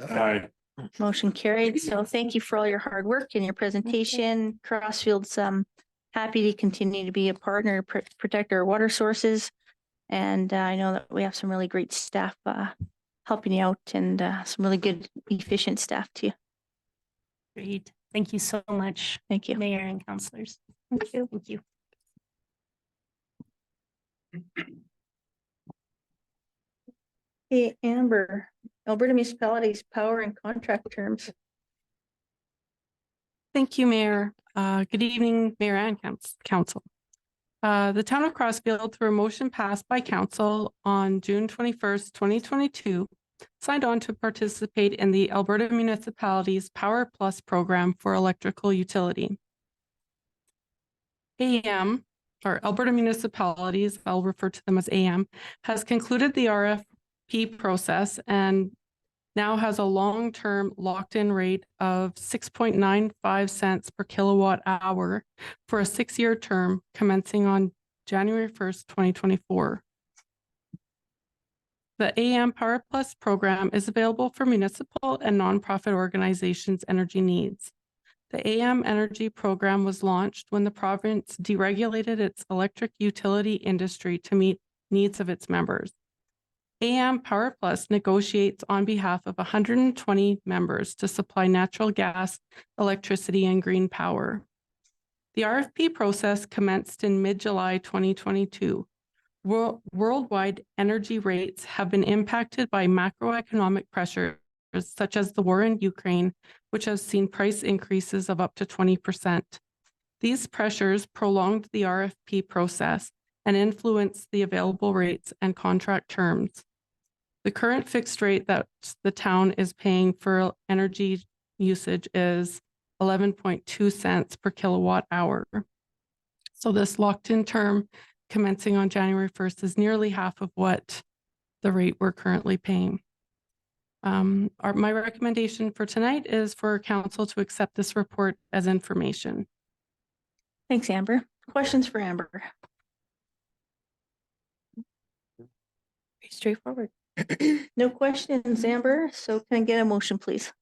Aye. Motion carried. So thank you for all your hard work and your presentation. Crossfield's happy to continue to be a partner, protect our water sources. And I know that we have some really great staff helping you out, and some really good, efficient staff too. Great. Thank you so much, Thank you. Mayor and councillors. Thank you. Thank you. Hey, Amber, Alberta Municipalities Power and Contract Terms. Thank you, Mayor. Good evening, Mayor and Council. The Town of Crossfield, through a motion passed by Council on June 21st, 2022, signed on to participate in the Alberta Municipalities Power Plus program for electrical utility. AM, or Alberta Municipalities, I'll refer to them as AM, has concluded the RFP process and now has a long-term locked-in rate of 6.95 cents per kilowatt hour for a 6-year term commencing on January 1st, 2024. The AM Power Plus program is available for municipal and nonprofit organizations' energy needs. The AM Energy program was launched when the province deregulated its electric utility industry to meet needs of its members. AM Power Plus negotiates on behalf of 120 members to supply natural gas, electricity, and green power. The RFP process commenced in mid-July 2022. Worldwide energy rates have been impacted by macroeconomic pressures such as the war in Ukraine, which has seen price increases of up to 20%. These pressures prolonged the RFP process and influenced the available rates and contract terms. The current fixed rate that the town is paying for energy usage is 11.2 cents per kilowatt hour. So this locked-in term commencing on January 1st is nearly half of what the rate we're currently paying. My recommendation for tonight is for council to accept this report as information. Thanks, Amber. Questions for Amber? Very straightforward. No questions, Amber. So can I get a motion, please?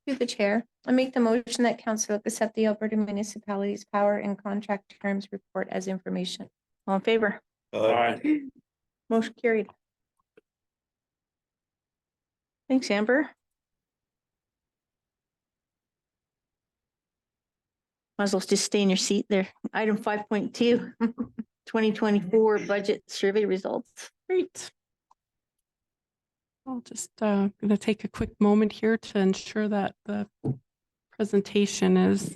Through the chair, I make the motion that council accept the Alberta Municipalities Power and Contract Terms Report as information. All in favor? Aye. Motion carried. Thanks, Amber. Might as well just stay in your seat there. Item 5.2, 2024 budget survey results. Great. I'll just gonna take a quick moment here to ensure that the presentation is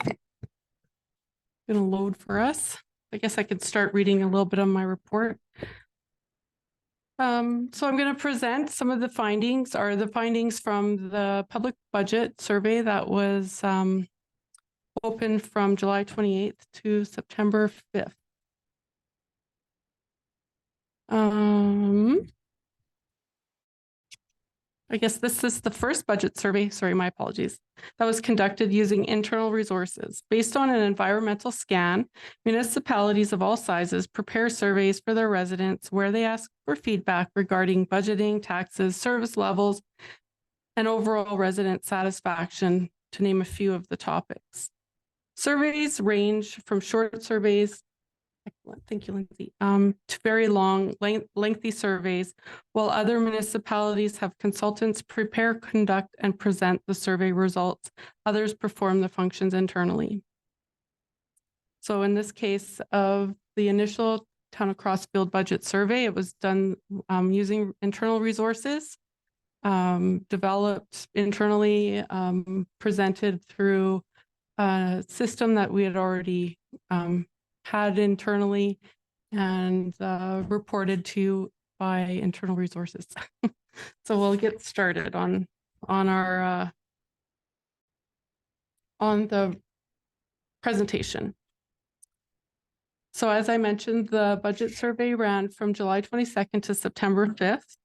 gonna load for us. I guess I could start reading a little bit of my report. So I'm going to present some of the findings from the public budget survey that was open from July 28th to September 5th. I guess this is the first budget survey, sorry, my apologies, that was conducted using internal resources. Based on an environmental scan, municipalities of all sizes prepare surveys for their residents where they ask for feedback regarding budgeting, taxes, service levels, and overall resident satisfaction, to name a few of the topics. Surveys range from short surveys, excellent, thank you, Lindsay, to very long, lengthy surveys, while other municipalities have consultants prepare, conduct, and present the survey results. Others perform the functions internally. So in this case of the initial Town of Crossfield budget survey, it was done using internal resources, developed internally, presented through a system that we had already had internally, and reported to by internal resources. So we'll get started on our on the presentation. So as I mentioned, the budget survey ran from July 22nd to September 5th.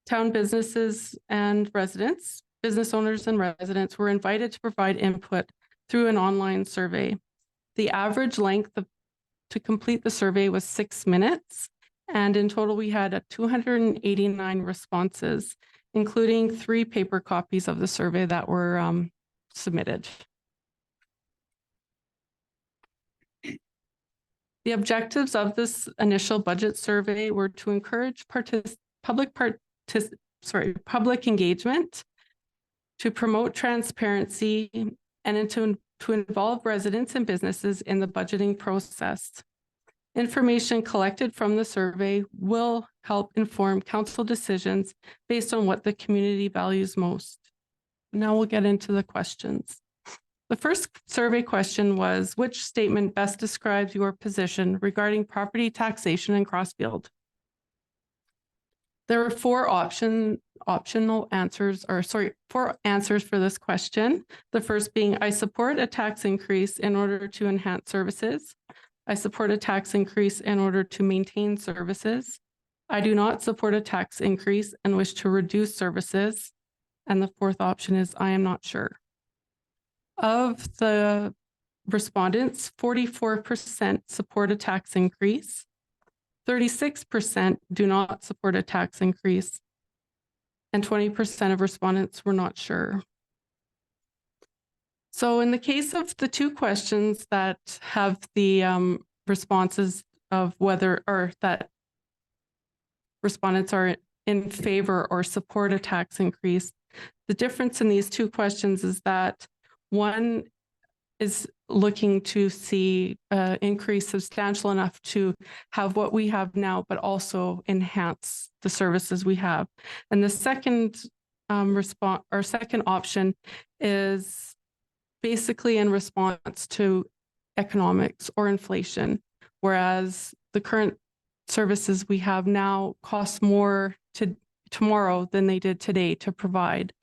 Town businesses and residents, business owners and residents were invited to provide input through an online survey. The average length to complete the survey was 6 minutes. And in total, we had 289 responses, including 3 paper copies of the survey that were submitted. The objectives of this initial budget survey were to encourage public engagement, to promote transparency, and to involve residents and businesses in the budgeting process. Information collected from the survey will help inform council decisions based on what the community values most. Now we'll get into the questions. The first survey question was, which statement best describes your position regarding property taxation in Crossfield? There were 4 optional answers, or sorry, 4 answers for this question. The first being, I support a tax increase in order to enhance services. I support a tax increase in order to maintain services. I do not support a tax increase and wish to reduce services. And the 4th option is, I am not sure. Of the respondents, 44% support a tax increase. 36% do not support a tax increase, and 20% of respondents were not sure. So in the case of the 2 questions that have the responses of whether or that respondents are in favor or support a tax increase, the difference in these 2 questions is that one is looking to see increase substantial enough to have what we have now, but also enhance the services we have. And the second response or second option is basically in response to economics or inflation, whereas the current services we have now cost more tomorrow than they did today to provide.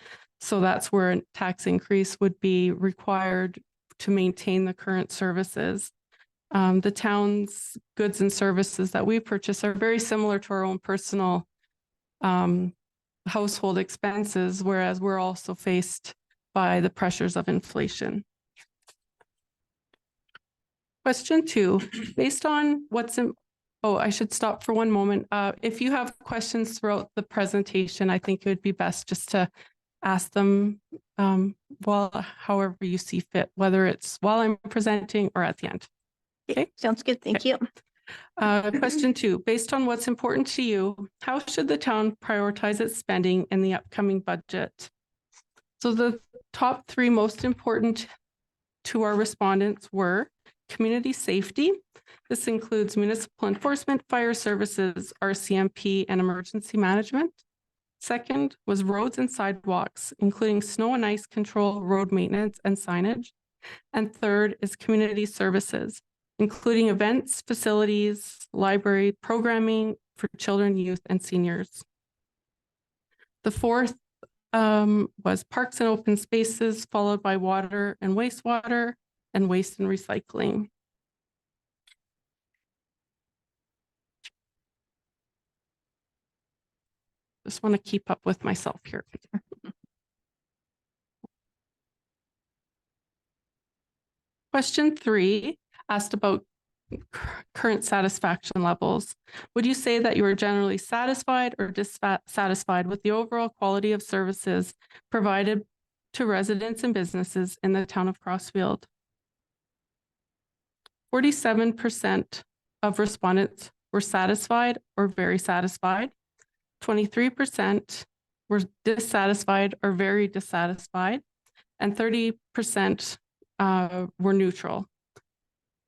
So that's where a tax increase would be required to maintain the current services. The town's goods and services that we purchase are very similar to our own personal household expenses, whereas we're also faced by the pressures of inflation. Question 2, based on what's in, oh, I should stop for one moment. If you have questions throughout the presentation, I think it would be best just to ask them well, however you see fit, whether it's while I'm presenting or at the end. Okay. Sounds good. Thank you. Question 2, based on what's important to you, how should the town prioritize its spending in the upcoming budget? So the top 3 most important to our respondents were community safety. This includes municipal enforcement, fire services, RCMP, and emergency management. Second was roads and sidewalks, including snow and ice control, road maintenance, and signage. And third is community services, including events, facilities, library, programming for children, youth, and seniors. The fourth was parks and open spaces, followed by water and wastewater, and waste and recycling. Just want to keep up with myself here. Question 3 asked about current satisfaction levels. Would you say that you are generally satisfied or dissatisfied with the overall quality of services provided to residents and businesses in the town of Crossfield? 47% of respondents were satisfied or very satisfied. 23% were dissatisfied or very dissatisfied, and 30% were neutral.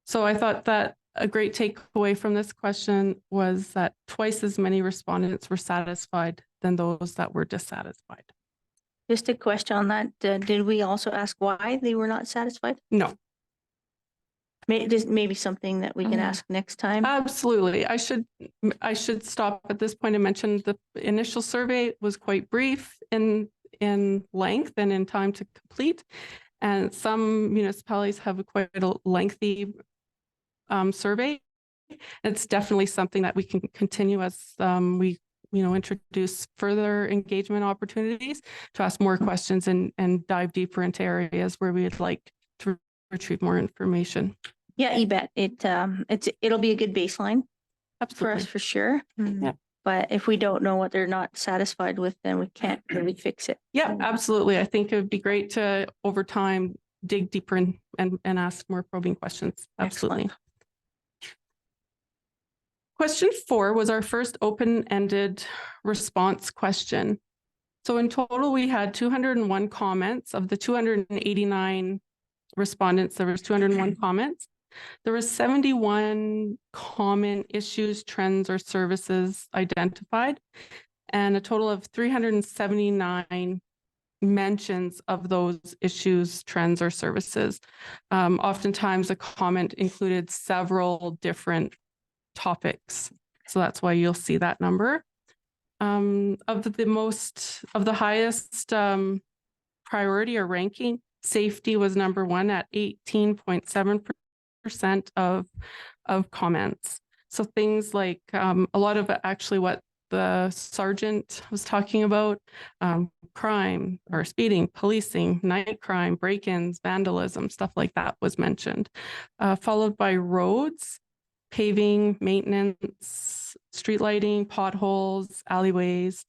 So I thought that a great takeaway from this question was that twice as many respondents were satisfied than those that were dissatisfied. Just a question on that. Did we also ask why they were not satisfied? No. Maybe something that we can ask next time. Absolutely. I should stop at this point and mention the initial survey was quite brief in length and in time to complete. And some municipalities have quite a lengthy survey. It's definitely something that we can continue as we introduce further engagement opportunities to ask more questions and dive deeper into areas where we'd like to retrieve more information. Yeah, you bet. It'll be a good baseline for us Absolutely. for sure. Yeah. But if we don't know what they're not satisfied with, then we can't really fix it. Yeah, absolutely. I think it would be great to, over time, dig deeper and ask more probing questions. Absolutely. Excellent. Question 4 was our first open-ended response question. So in total, we had 201 comments. Of the 289 respondents, there was 201 comments. There were 71 common issues, trends, or services identified, and a total of 379 mentions of those issues, trends, or services. Oftentimes, a comment included several different topics, so that's why you'll see that number. Of the highest priority or ranking, safety was number 1 at 18.7% of comments. So things like a lot of actually what the sergeant was talking about, crime or speeding, policing, night crime, break-ins, vandalism, stuff like that was mentioned, followed by roads, paving, maintenance, street lighting, potholes, alleyways.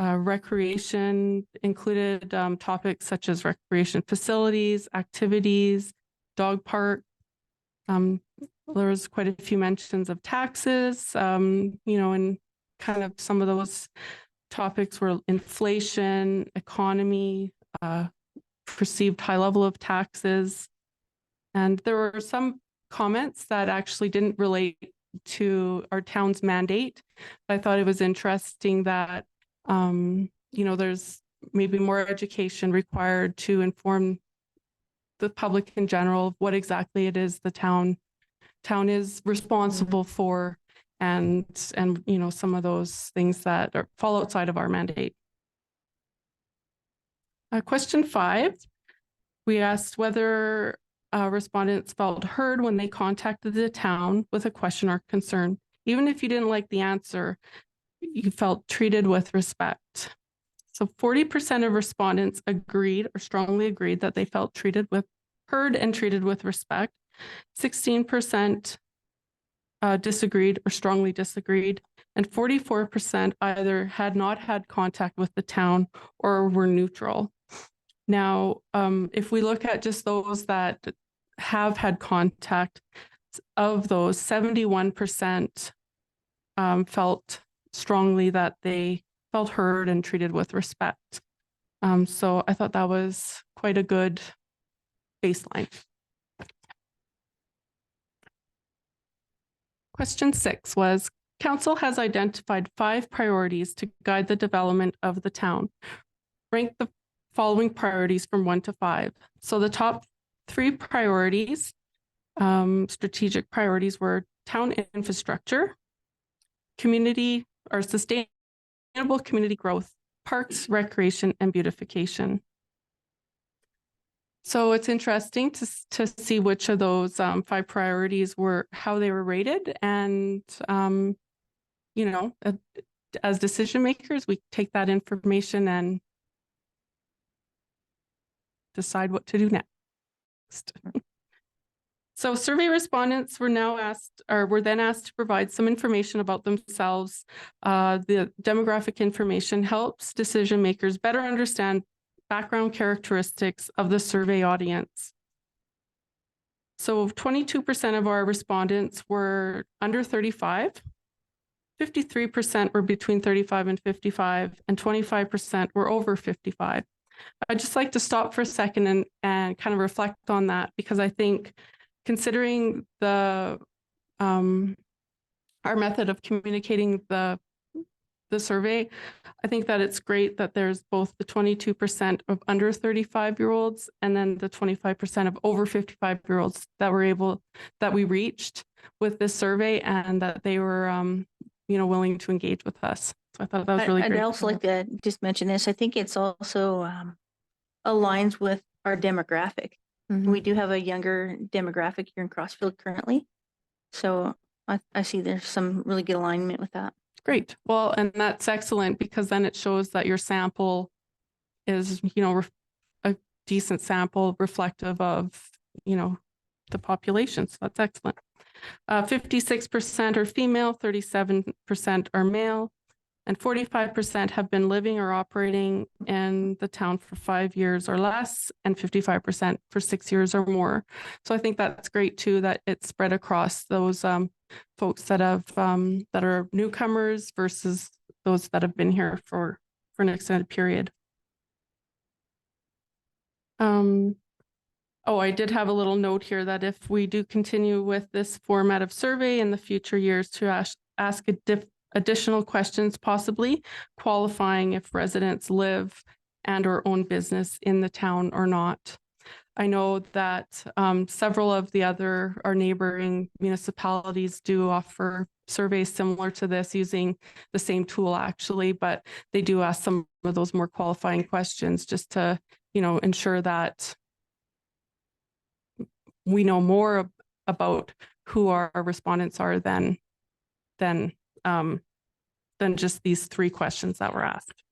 Recreation included topics such as recreation facilities, activities, dog park. There was quite a few mentions of taxes, and kind of some of those topics were inflation, economy, perceived high level of taxes. And there were some comments that actually didn't relate to our town's mandate. But I thought it was interesting that, there's maybe more education required to inform the public in general of what exactly it is the town is responsible for, and some of those things that fall outside of our mandate. Question 5, we asked whether respondents felt heard when they contacted the town with a question or concern. Even if you didn't like the answer, you felt treated with respect. So 40% of respondents agreed or strongly agreed that they felt heard and treated with respect. 16% disagreed or strongly disagreed, and 44% either had not had contact with the town or were neutral. Now, if we look at just those that have had contact, of those 71% felt strongly that they felt heard and treated with respect. So I thought that was quite a good baseline. Question 6 was, council has identified 5 priorities to guide the development of the town. Rank the following priorities from 1 to 5. So the top 3 priorities, strategic priorities, were town infrastructure, community or sustainable community growth, parks, recreation, and beautification. So it's interesting to see which of those 5 priorities were, how they were rated. And, you know, as decision makers, we take that information and decide what to do next. So survey respondents were then asked to provide some information about themselves. The demographic information helps decision makers better understand background characteristics of the survey audience. So 22% of our respondents were under 35, 53% were between 35 and 55, and 25% were over 55. I'd just like to stop for a second and kind of reflect on that, because I think considering the our method of communicating the survey, I think that it's great that there's both the 22% of under 35-year-olds and then the 25% of over 55-year-olds that we reached with this survey, and that they were willing to engage with us. So I thought that was really great. I'd also like to just mention this. I think it's also aligns with our demographic. We do have a younger demographic here in Crossfield currently. So I see there's some really good alignment with that. Great. Well, and that's excellent, because then it shows that your sample is, a decent sample reflective of, the population. So that's excellent. 56% are female, 37% are male, and 45% have been living or operating in the town for 5 years or less, and 55% for 6 years or more. So I think that's great too, that it's spread across those folks that have that are newcomers versus those that have been here for an extended period. Oh, I did have a little note here that if we do continue with this format of survey in the future years, to ask additional questions, possibly qualifying if residents live and or own business in the town or not. I know that several of our neighboring municipalities do offer surveys similar to this, using the same tool actually, but they do ask some of those more qualifying questions just to, ensure that we know more about who our respondents are than just these 3 questions that were asked.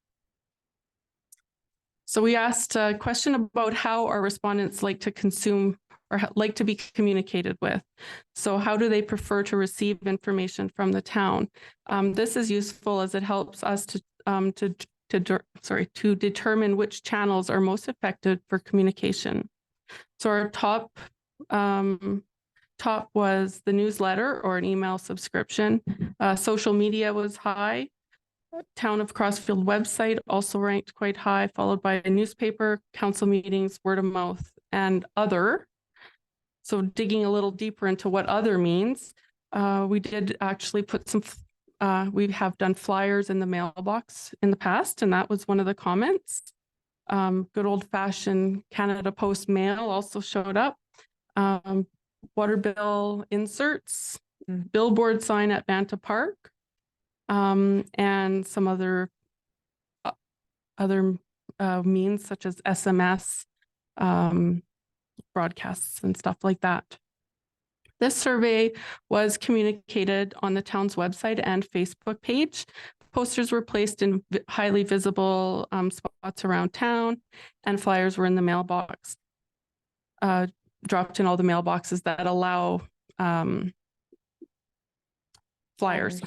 So we asked a question about how our respondents like to consume or like to be communicated with. So how do they prefer to receive information from the town? This is useful as it helps us to determine which channels are most effective for communication. So our top was the newsletter or an email subscription. Social media was high. Town of Crossfield website also ranked quite high, followed by a newspaper, council meetings, word of mouth, and other. So digging a little deeper into what other means, we did actually put we have done flyers in the mailbox in the past, and that was one of the comments. Good old fashioned Canada Post mail also showed up. Water bill inserts, billboard sign at Banta Park, and some other means such as SMS, broadcasts and stuff like that. This survey was communicated on the town's website and Facebook page. Posters were placed in highly visible spots around town, and flyers were in the mailbox, dropped in all the mailboxes that allow flyers.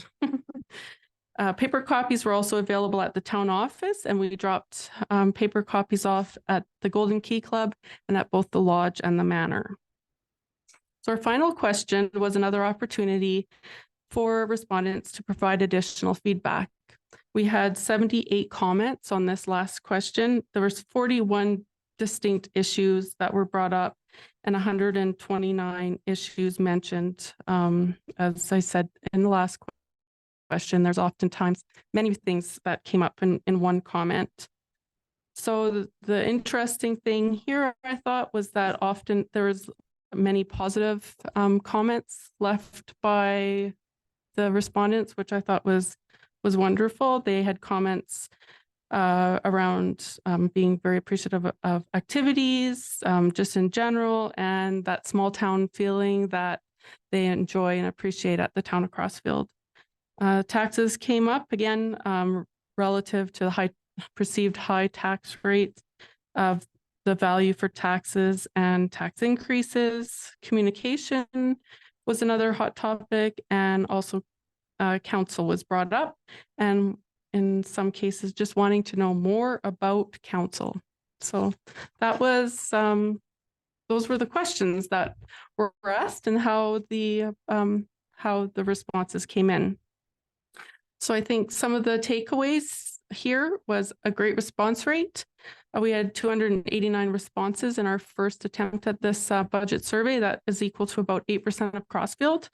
Paper copies were also available at the town office, and we dropped paper copies off at the Golden Key Club and at both the lodge and the manor. So our final question was another opportunity for respondents to provide additional feedback. We had 78 comments on this last question. There was 41 distinct issues that were brought up and 129 issues mentioned. As I said in the last question, there's oftentimes many things that came up in one comment. So the interesting thing here, I thought, was that often there was many positive comments left by the respondents, which I thought was wonderful. They had comments around being very appreciative of activities, just in general, and that small town feeling that they enjoy and appreciate at the town of Crossfield. Taxes came up again relative to the perceived high tax rate of the value for taxes and tax increases. Communication was another hot topic, and also council was brought up, and in some cases just wanting to know more about council. So that was those were the questions that were asked and how the responses came in. So I think some of the takeaways here was a great response rate. We had 289 responses in our first attempt at this budget survey. That is equal to about 8% of Crossfield.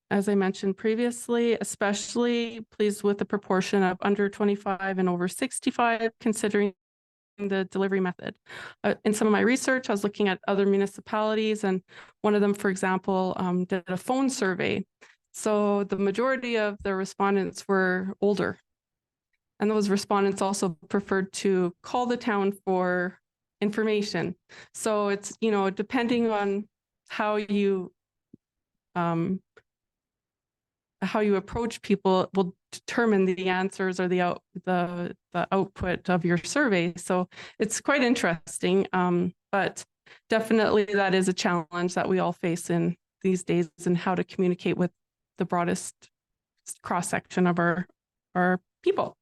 As I mentioned previously, especially pleased with the proportion of under 25 and over 65, considering the delivery method. In some of my research, I was looking at other municipalities, and one of them, for example, did a phone survey. So the majority of the respondents were older. And those respondents also preferred to call the town for information. So it's, you know, depending on how you approach people will determine the answers or the output of your survey. So it's quite interesting, but definitely that is a challenge that we all face in these days, and how to communicate with the broadest cross section of our people.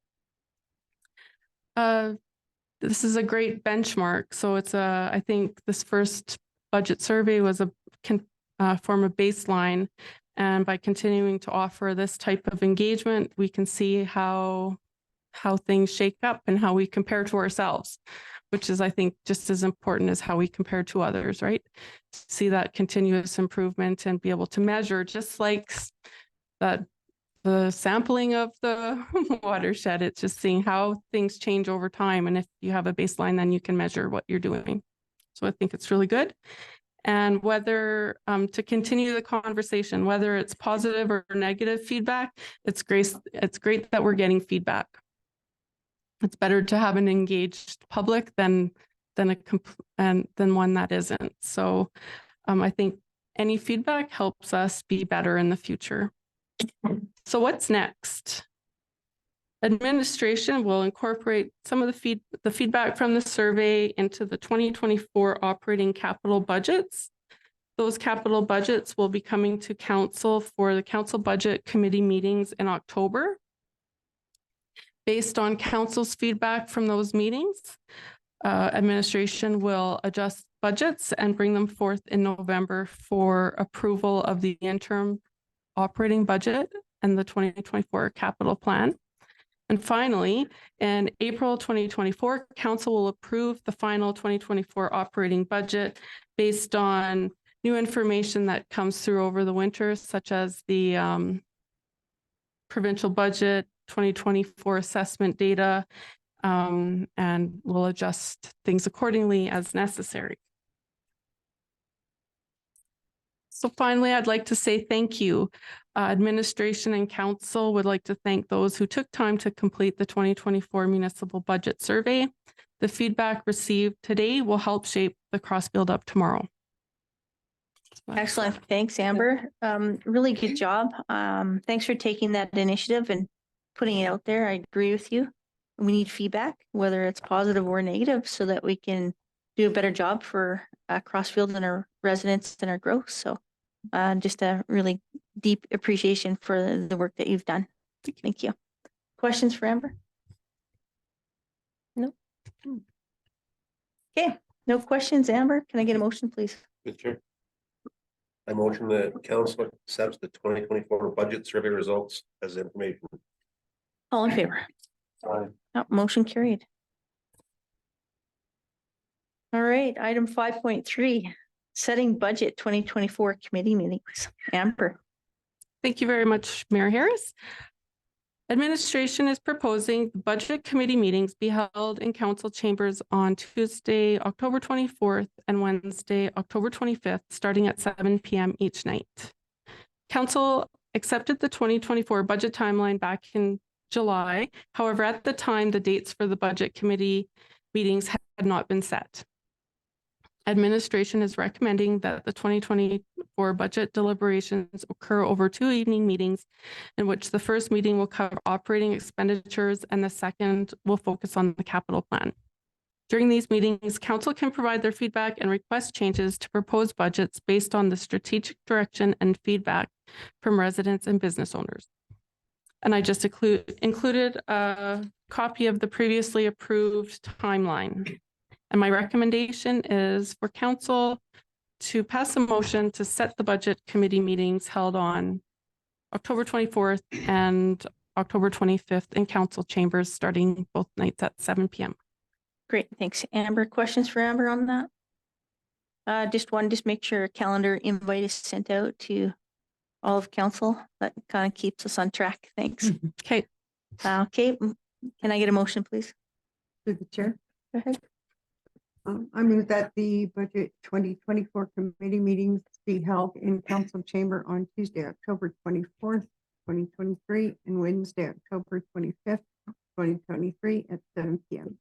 This is a great benchmark. So it's I think this first budget survey was form a baseline. And by continuing to offer this type of engagement, we can see how things shake up and how we compare to ourselves, which is, I think, just as important as how we compare to others, right? See that continuous improvement and be able to measure, just like that the sampling of the watershed. It's just seeing how things change over time. And if you have a baseline, then you can measure what you're doing. So I think it's really good. And whether to continue the conversation, whether it's positive or negative feedback, it's great that we're getting feedback. It's better to have an engaged public than one that isn't. So I think any feedback helps us be better in the future. So what's next? Administration will incorporate some of the feedback from the survey into the 2024 operating capital budgets. Those capital budgets will be coming to council for the council budget committee meetings in October. Based on council's feedback from those meetings, administration will adjust budgets and bring them forth in November for approval of the interim operating budget and the 2024 capital plan. And finally, in April 2024, council will approve the final 2024 operating budget based on new information that comes through over the winter, such as the provincial budget, 2024 assessment data, and we'll adjust things accordingly as necessary. So finally, I'd like to say thank you. Administration and council would like to thank those who took time to complete the 2024 municipal budget survey. The feedback received today will help shape the Crossfield of tomorrow. Excellent. Thanks, Amber. Really good job. Thanks for taking that initiative and putting it out there. I agree with you. We need feedback, whether it's positive or negative, so that we can do a better job for Crossfield and our residents and our growth. So just a really deep appreciation for the work that you've done. Thank you. Questions for Amber? No. Okay, no questions. Amber, can I get a motion, please? Good chair. I motion that council accepts the 2024 budget survey results as information. All in favor? Aye. Motion carried. All right, item 5.3, setting budget 2024 committee meetings. Amber. Thank you very much, Mayor Harris. Administration is proposing the budget committee meetings be held in council chambers on Tuesday, October 24th and Wednesday, October 25th, starting at 7 p.m. each night. Council accepted the 2024 budget timeline back in July. However, at the time, the dates for the budget committee meetings had not been set. Administration is recommending that the 2024 budget deliberations occur over 2 evening meetings, in which the first meeting will cover operating expenditures and the second will focus on the capital plan. During these meetings, council can provide their feedback and request changes to proposed budgets based on the strategic direction and feedback from residents and business owners. And I just included a copy of the previously approved timeline. And my recommendation is for council to pass a motion to set the budget committee meetings held on October 24th and October 25th in council chambers, starting both nights at 7 p.m. Great, thanks. Amber, questions for Amber on that? Just make sure a calendar invite is sent out to all of council. That kind of keeps us on track. Thanks. Okay. Okay, can I get a motion, please? Through the chair. Go ahead. I move that the budget 2024 committee meetings be held in council chamber on Tuesday, October 24th, 2023, and Wednesday, October 25th, 2023 at 7 p.m.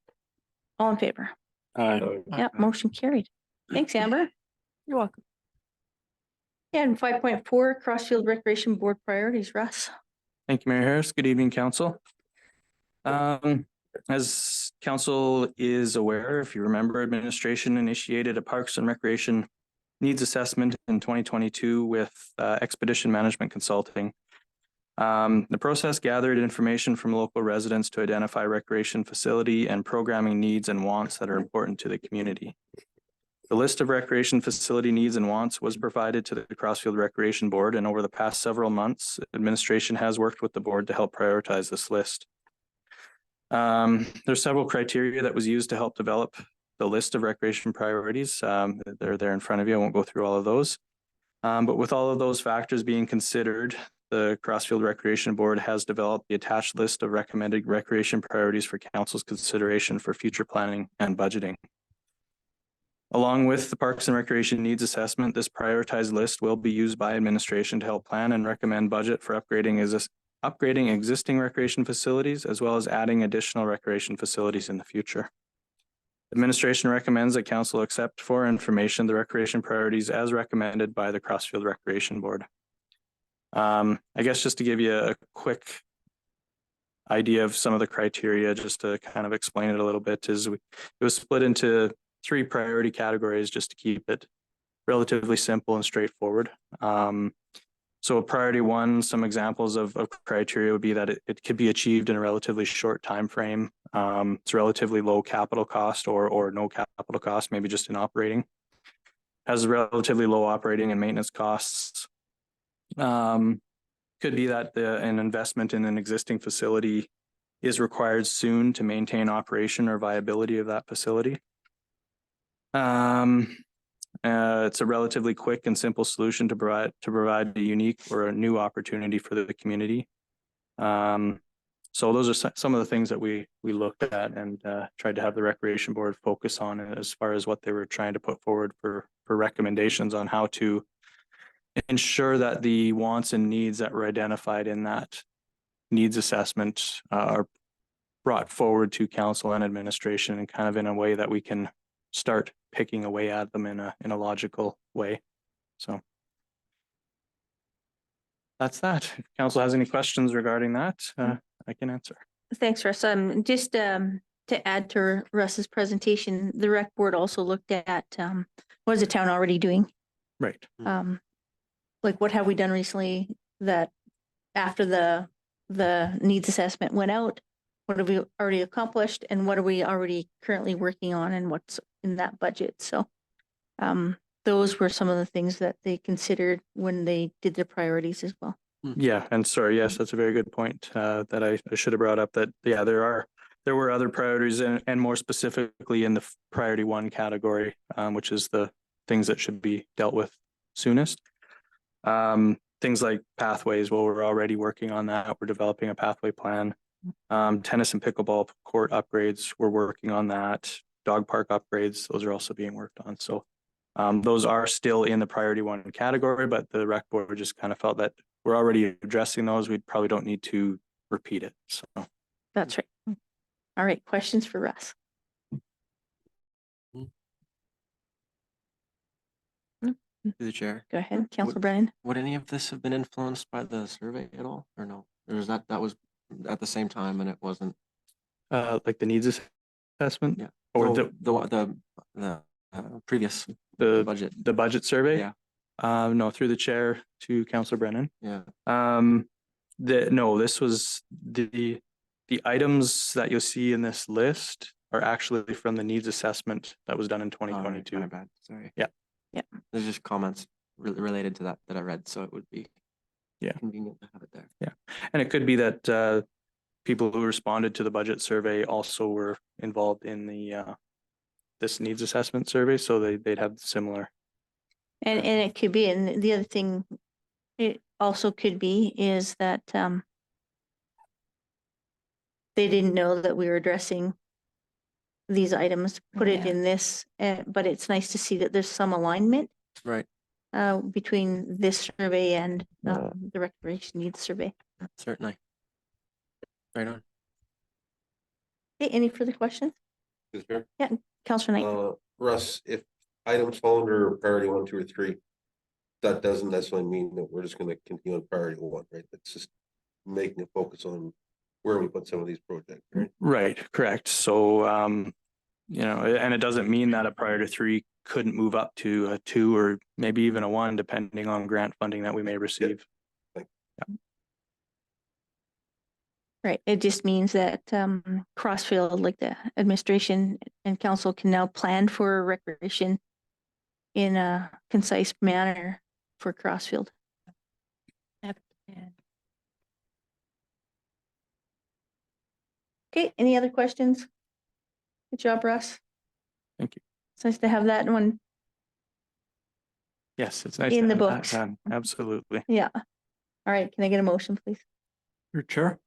All in favor? Aye. Yeah, motion carried. Thanks, Amber. You're welcome. And 5.4, Crossfield Recreation Board priorities, Russ. Thank you, Mayor Harris. Good evening, council. As council is aware, if you remember, administration initiated a Parks and Recreation needs assessment in 2022 with Expedition Management Consulting. The process gathered information from local residents to identify recreation facility and programming needs and wants that are important to the community. The list of recreation facility needs and wants was provided to the Crossfield Recreation Board, and over the past several months, administration has worked with the board to help prioritize this list. There's several criteria that was used to help develop the list of recreation priorities. They're there in front of you. I won't go through all of those. But with all of those factors being considered, the Crossfield Recreation Board has developed the attached list of recommended recreation priorities for council's consideration for future planning and budgeting. Along with the Parks and Recreation Needs Assessment, this prioritized list will be used by administration to help plan and recommend budget for upgrading existing recreation facilities, as well as adding additional recreation facilities in the future. Administration recommends that council accept for information the recreation priorities as recommended by the Crossfield Recreation Board. I guess just to give you a quick idea of some of the criteria, just to kind of explain it a little bit, it was split into 3 priority categories just to keep it relatively simple and straightforward. So priority 1, some examples of criteria would be that it could be achieved in a relatively short time frame. It's relatively low capital cost or no capital cost, maybe just in operating. Has relatively low operating and maintenance costs. Could be that an investment in an existing facility is required soon to maintain operation or viability of that facility. It's a relatively quick and simple solution to provide a unique or a new opportunity for the community. So those are some of the things that we looked at and tried to have the Recreation Board focus on as far as what they were trying to put forward for recommendations on how to ensure that the wants and needs that were identified in that needs assessment are brought forward to council and administration and kind of in a way that we can start picking away at them in a logical way. So that's that. If council has any questions regarding that, I can answer. Thanks, Russ. Just to add to Russ's presentation, the rec board also looked at what is the town already doing? Right. Like what have we done recently that after the the needs assessment went out? What have we already accomplished and what are we already currently working on and what's in that budget? So those were some of the things that they considered when they did their priorities as well. Yeah, and sorry, yes, that's a very good point that I should have brought up that, yeah, there were other priorities and more specifically in the priority 1 category, which is the things that should be dealt with soonest. Things like pathways, well, we're already working on that. We're developing a pathway plan. Tennis and pickleball court upgrades, we're working on that. Dog park upgrades, those are also being worked on. So those are still in the priority 1 category, but the rec board just kind of felt that we're already addressing those. We probably don't need to repeat it. So That's right. All right, questions for Russ? Through the chair. Go ahead, Councilor Brennan. Would any of this have been influenced by the survey at all, or no? Or is that was at the same time and it wasn't? like the needs assessment? Yeah. Or the previous the budget. the budget survey? Yeah. No, through the chair to Councilor Brennan. Yeah. No, this was the items that you'll see in this list are actually from the needs assessment that was done in 2022. My bad. Sorry. Yeah. Yeah. There's just comments related to that I read, so it would be convenient to have it there. Yeah, and it could be that people who responded to the budget survey also were involved in the this needs assessment survey, so they'd have similar. And it could be, and the other thing it also could be is that they didn't know that we were addressing these items, put it in this, but it's nice to see that there's some alignment Right. between this survey and the recreation needs survey. Certainly. Right on. Okay, any further questions? Is there? Yeah, Councilor Knight. Russ, if items fall under priority 1, 2, or 3, that doesn't necessarily mean that we're just gonna continue on priority 1, right? That's just making a focus on where we put some of these projects, right? Right, correct. So, and it doesn't mean that a priority 3 couldn't move up to a 2 or maybe even a 1, depending on grant funding that we may receive. Right, it just means that Crossfield, like the administration and council, can now plan for recreation in a concise manner for Crossfield. Okay, any other questions? Good job, Russ. Thank you. It's nice to have that one. Yes, it's nice. In to the have that books. done. Absolutely. Yeah. All right, can I get a motion, please? Your chair,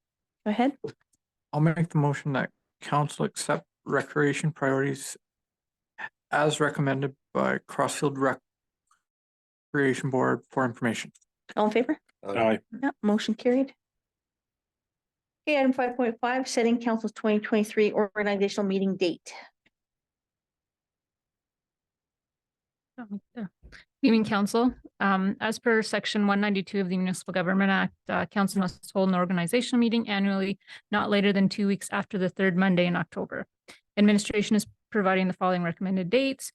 Go ahead. I'll make the motion that council accept recreation priorities as recommended by Crossfield Recreation Board for information. All in favor? Aye. Yeah, motion carried. Okay, item 5.5, setting council's 2023 organizational meeting date. Evening, council. As per section 192 of the Municipal Government Act, council must hold an organizational meeting annually, not later than 2 weeks after the third Monday in October. Administration is providing the following recommended dates.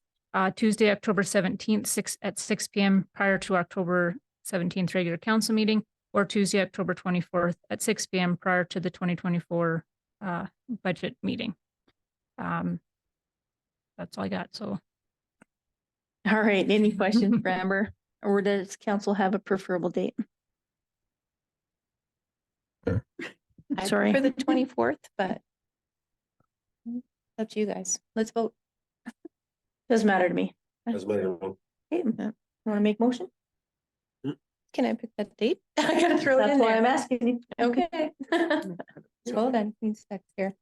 Tuesday, October 17th, at 6 p.m. prior to October 17th regular council meeting, or Tuesday, October 24th at 6 p.m. prior to the 2024 budget meeting. That's all I got. So. All right, any questions for Amber? Or does council have a preferable date? Sorry. For the 24th, but it's up to you guys. Let's vote. Doesn't matter to me. As my own. Okay, want to make motion? Can I pick that date? I gotta throw it That's in why there. I'm asking you. Okay. Well then, needs text here.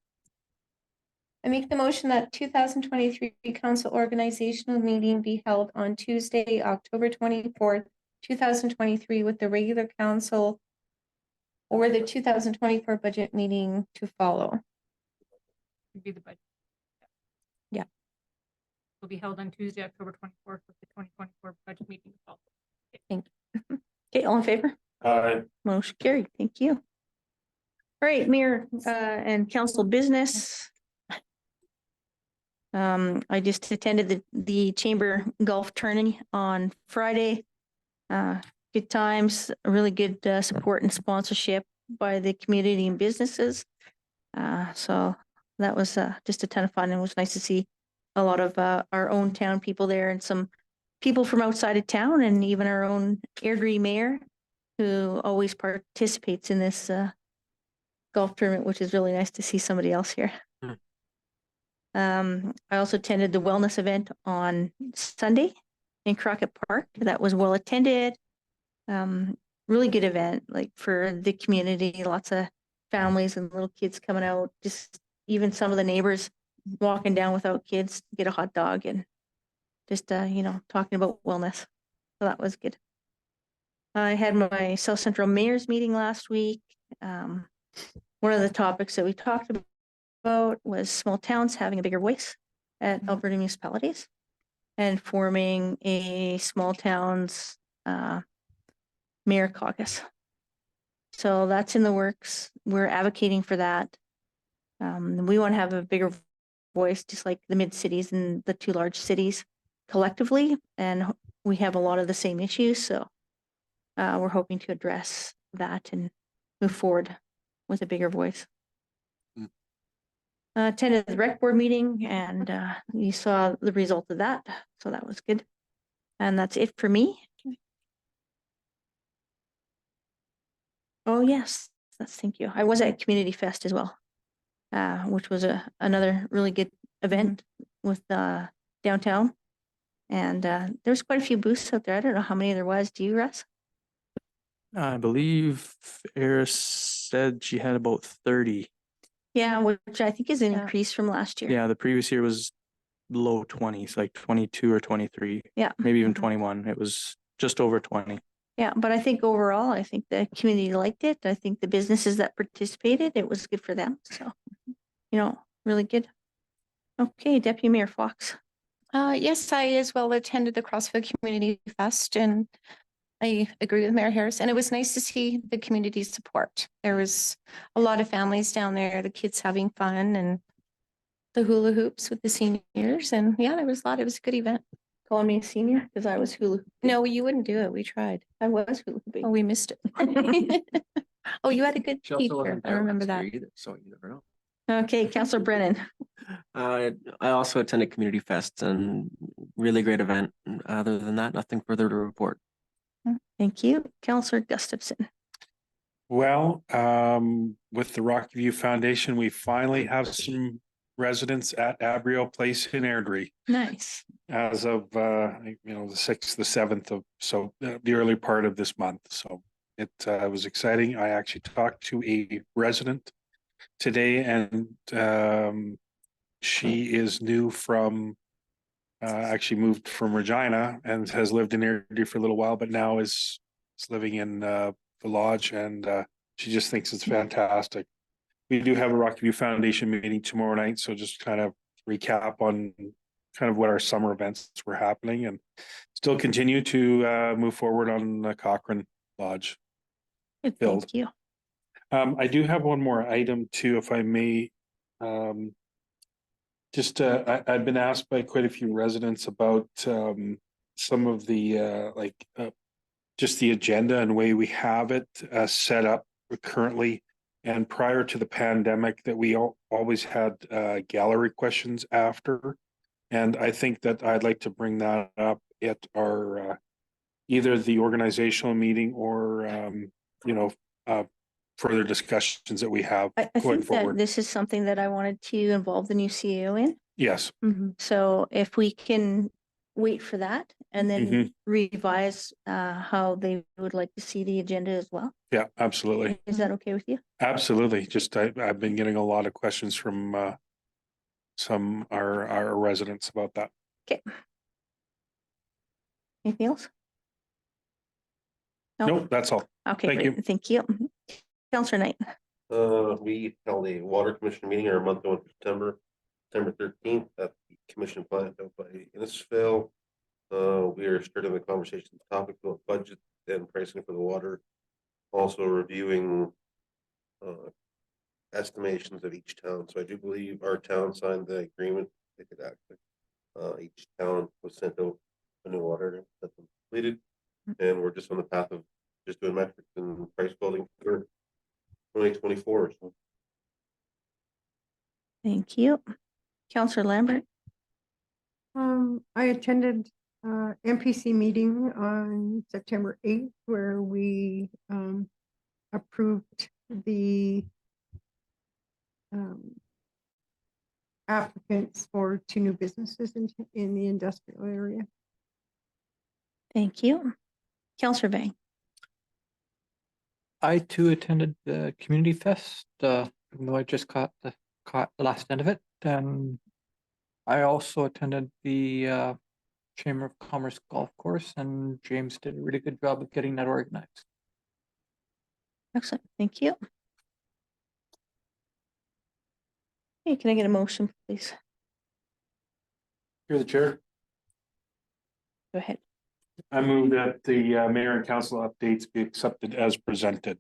I make the motion that 2023 council organizational meeting be held on Tuesday, October 24th, 2023, with the regular council or the 2024 budget meeting to follow. Would be the budget. Yeah. Will be held on Tuesday, October 24th with the 2024 budget meeting. Thank you. Okay, all in favor? Aye. Motion carried. Thank you. All right, Mayor and council business. I just attended the chamber golf tourney on Friday. Good times, really good support and sponsorship. by the community and businesses. So that was just a ton of fun. It was nice to see a lot of our own town people there and some people from outside of town and even our own Airdrie mayor who always participates in this golf tournament, which is really nice to see somebody else here. I also attended the wellness event on Sunday in Crockett Park. That was well attended. Really good event, like for the community, lots of families and little kids coming out, just even some of the neighbors walking down without kids, get a hot dog and just, you know, talking about wellness. So that was good. I had my South Central Mayor's meeting last week. One of the topics that we talked about was small towns having a bigger voice at Alberta municipalities and forming a small towns mayor caucus. So that's in the works. We're advocating for that. We want to have a bigger voice, just like the mid cities and the two large cities collectively. And we have a lot of the same issues. So we're hoping to address that and move forward with a bigger voice. Attended the rec board meeting and you saw the result of that. So that was good. And that's it for me. Oh, yes. Thank you. I was at Community Fest as well, which was another really good event with downtown. And there's quite a few booths out there. I don't know how many there was. Do you, Russ? I believe Eris said she had about 30. Yeah, which I think is an Yeah. increase from last year. Yeah, the previous year was low 20s, like 22 or 23. Yeah. Maybe even Mhm. 21. It was just over 20. Yeah, but I think overall, I think the community liked it. I think the businesses that participated, it was good for them. So, you know, really good. Okay, Deputy Mayor Fox. Yes, I as well attended the CrossFit Community Fest and I agree with Mayor Harris. And it was nice to see the community support. There was a lot of families down there, the kids having fun and the hula hoops with the seniors. And yeah, there was a lot. It was a good event. Calling me a senior because I was hula hooping. No, you wouldn't do it. We tried. I was hula hooping. Oh, we missed it. Oh, you had a good teacher. I remember that. So you never know. Okay, Councillor Brennan. I also attended Community Fest and really great event. Other than that, nothing further to report. Thank you. Councillor Gustafson. Well, with the Rocky Foundation, we finally have some residents at Abriel Place in Airdrie Nice. as of, the 6th, the 7th of, so the early part of this month. So it was exciting. I actually talked to a resident today and she is new from, actually moved from Regina and has lived in Airdrie for a little while, but now is living in the lodge and she just thinks it's fantastic. We do have a Rocky Foundation meeting tomorrow night, so just kind of recap on kind of what our summer events were happening and still continue to move forward on Cochrane Lodge. Good, Build. thank you. I do have one more item too, if I may. I've been asked by quite a few residents about some of the just the agenda and way we have it set up currently and prior to the pandemic that we always had gallery questions after. And I think that I'd like to bring that up at our either the organizational meeting or further discussions that we have I going think that forward. this is something that I wanted to involve the new CEO in. Yes. So if we can wait for that and then revise how they would like to see the agenda as well. Yeah, absolutely. Is that okay with you? Absolutely. Just I've been getting a lot of questions from some our residents about that. Okay. Anything else? Nope, that's all. Okay, Thank great. you. Thank you. Councillor Knight. We held a water commission meeting our month on September 13th at the commission plant out by Innisfil. We are starting the conversation topic about budget and pricing for the water. Also reviewing estimations of each town. So I do believe our town signed the agreement. They could actually, each town was sent out a new water that's completed. And we're just on the path of just doing metrics and price building for 2024. So Thank you. Counselor Lambert. I attended MPC meeting on September 8th where we approved the applicants for 2 new businesses in the industrial area. Thank you. Counselor Vang. I too attended the community fest, even though I just caught the last end of it. And I also attended the Chamber of Commerce golf course, and James did a really good job of getting that organized. Excellent. Thank you. Hey, can I get a motion, please? You're the chair. Go ahead. I move that the mayor and council updates be accepted as presented.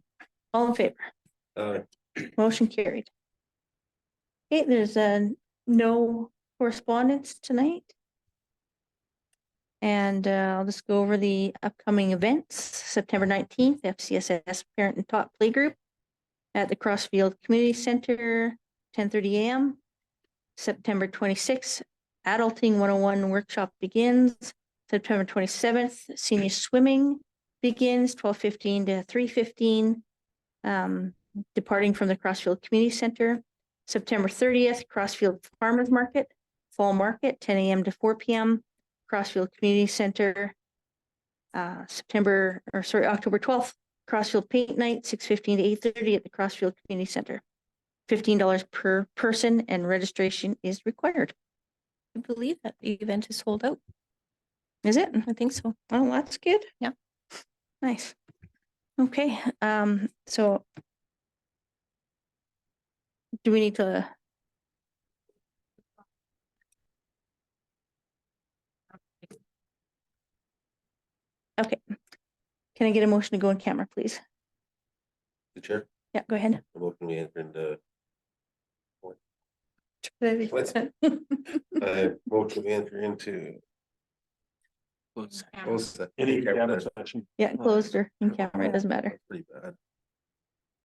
All in favor? Motion carried. Okay, there's no correspondence tonight. And I'll just go over the upcoming events. September 19th, FCSS Parent and Tot Playgroup at the Crossfield Community Center, 10:30 a.m. September 26th, Adulting 101 workshop begins. September 27th, senior swimming begins 12:15 to 3:15. Departing from the Crossfield Community Center. September 30th, Crossfield Farmers Market, Fall Market, 10 a.m. to 4 p.m. Crossfield Community Center. October 12th, Crossfield Paint Night, 6:15 to 8:30 at the Crossfield Community Center. $15 per person and registration is required. I believe that the event is sold out. Is it? I think so. Oh, that's good. Yeah. Nice. Okay, so do we need to? Okay. Can I get a motion to go in camera, please? the chair. Yeah, go ahead. I'm hoping we enter into. What? Motion we enter into. Close. Close that. Any camera session. Yeah, closed or in camera, it doesn't matter. Pretty bad.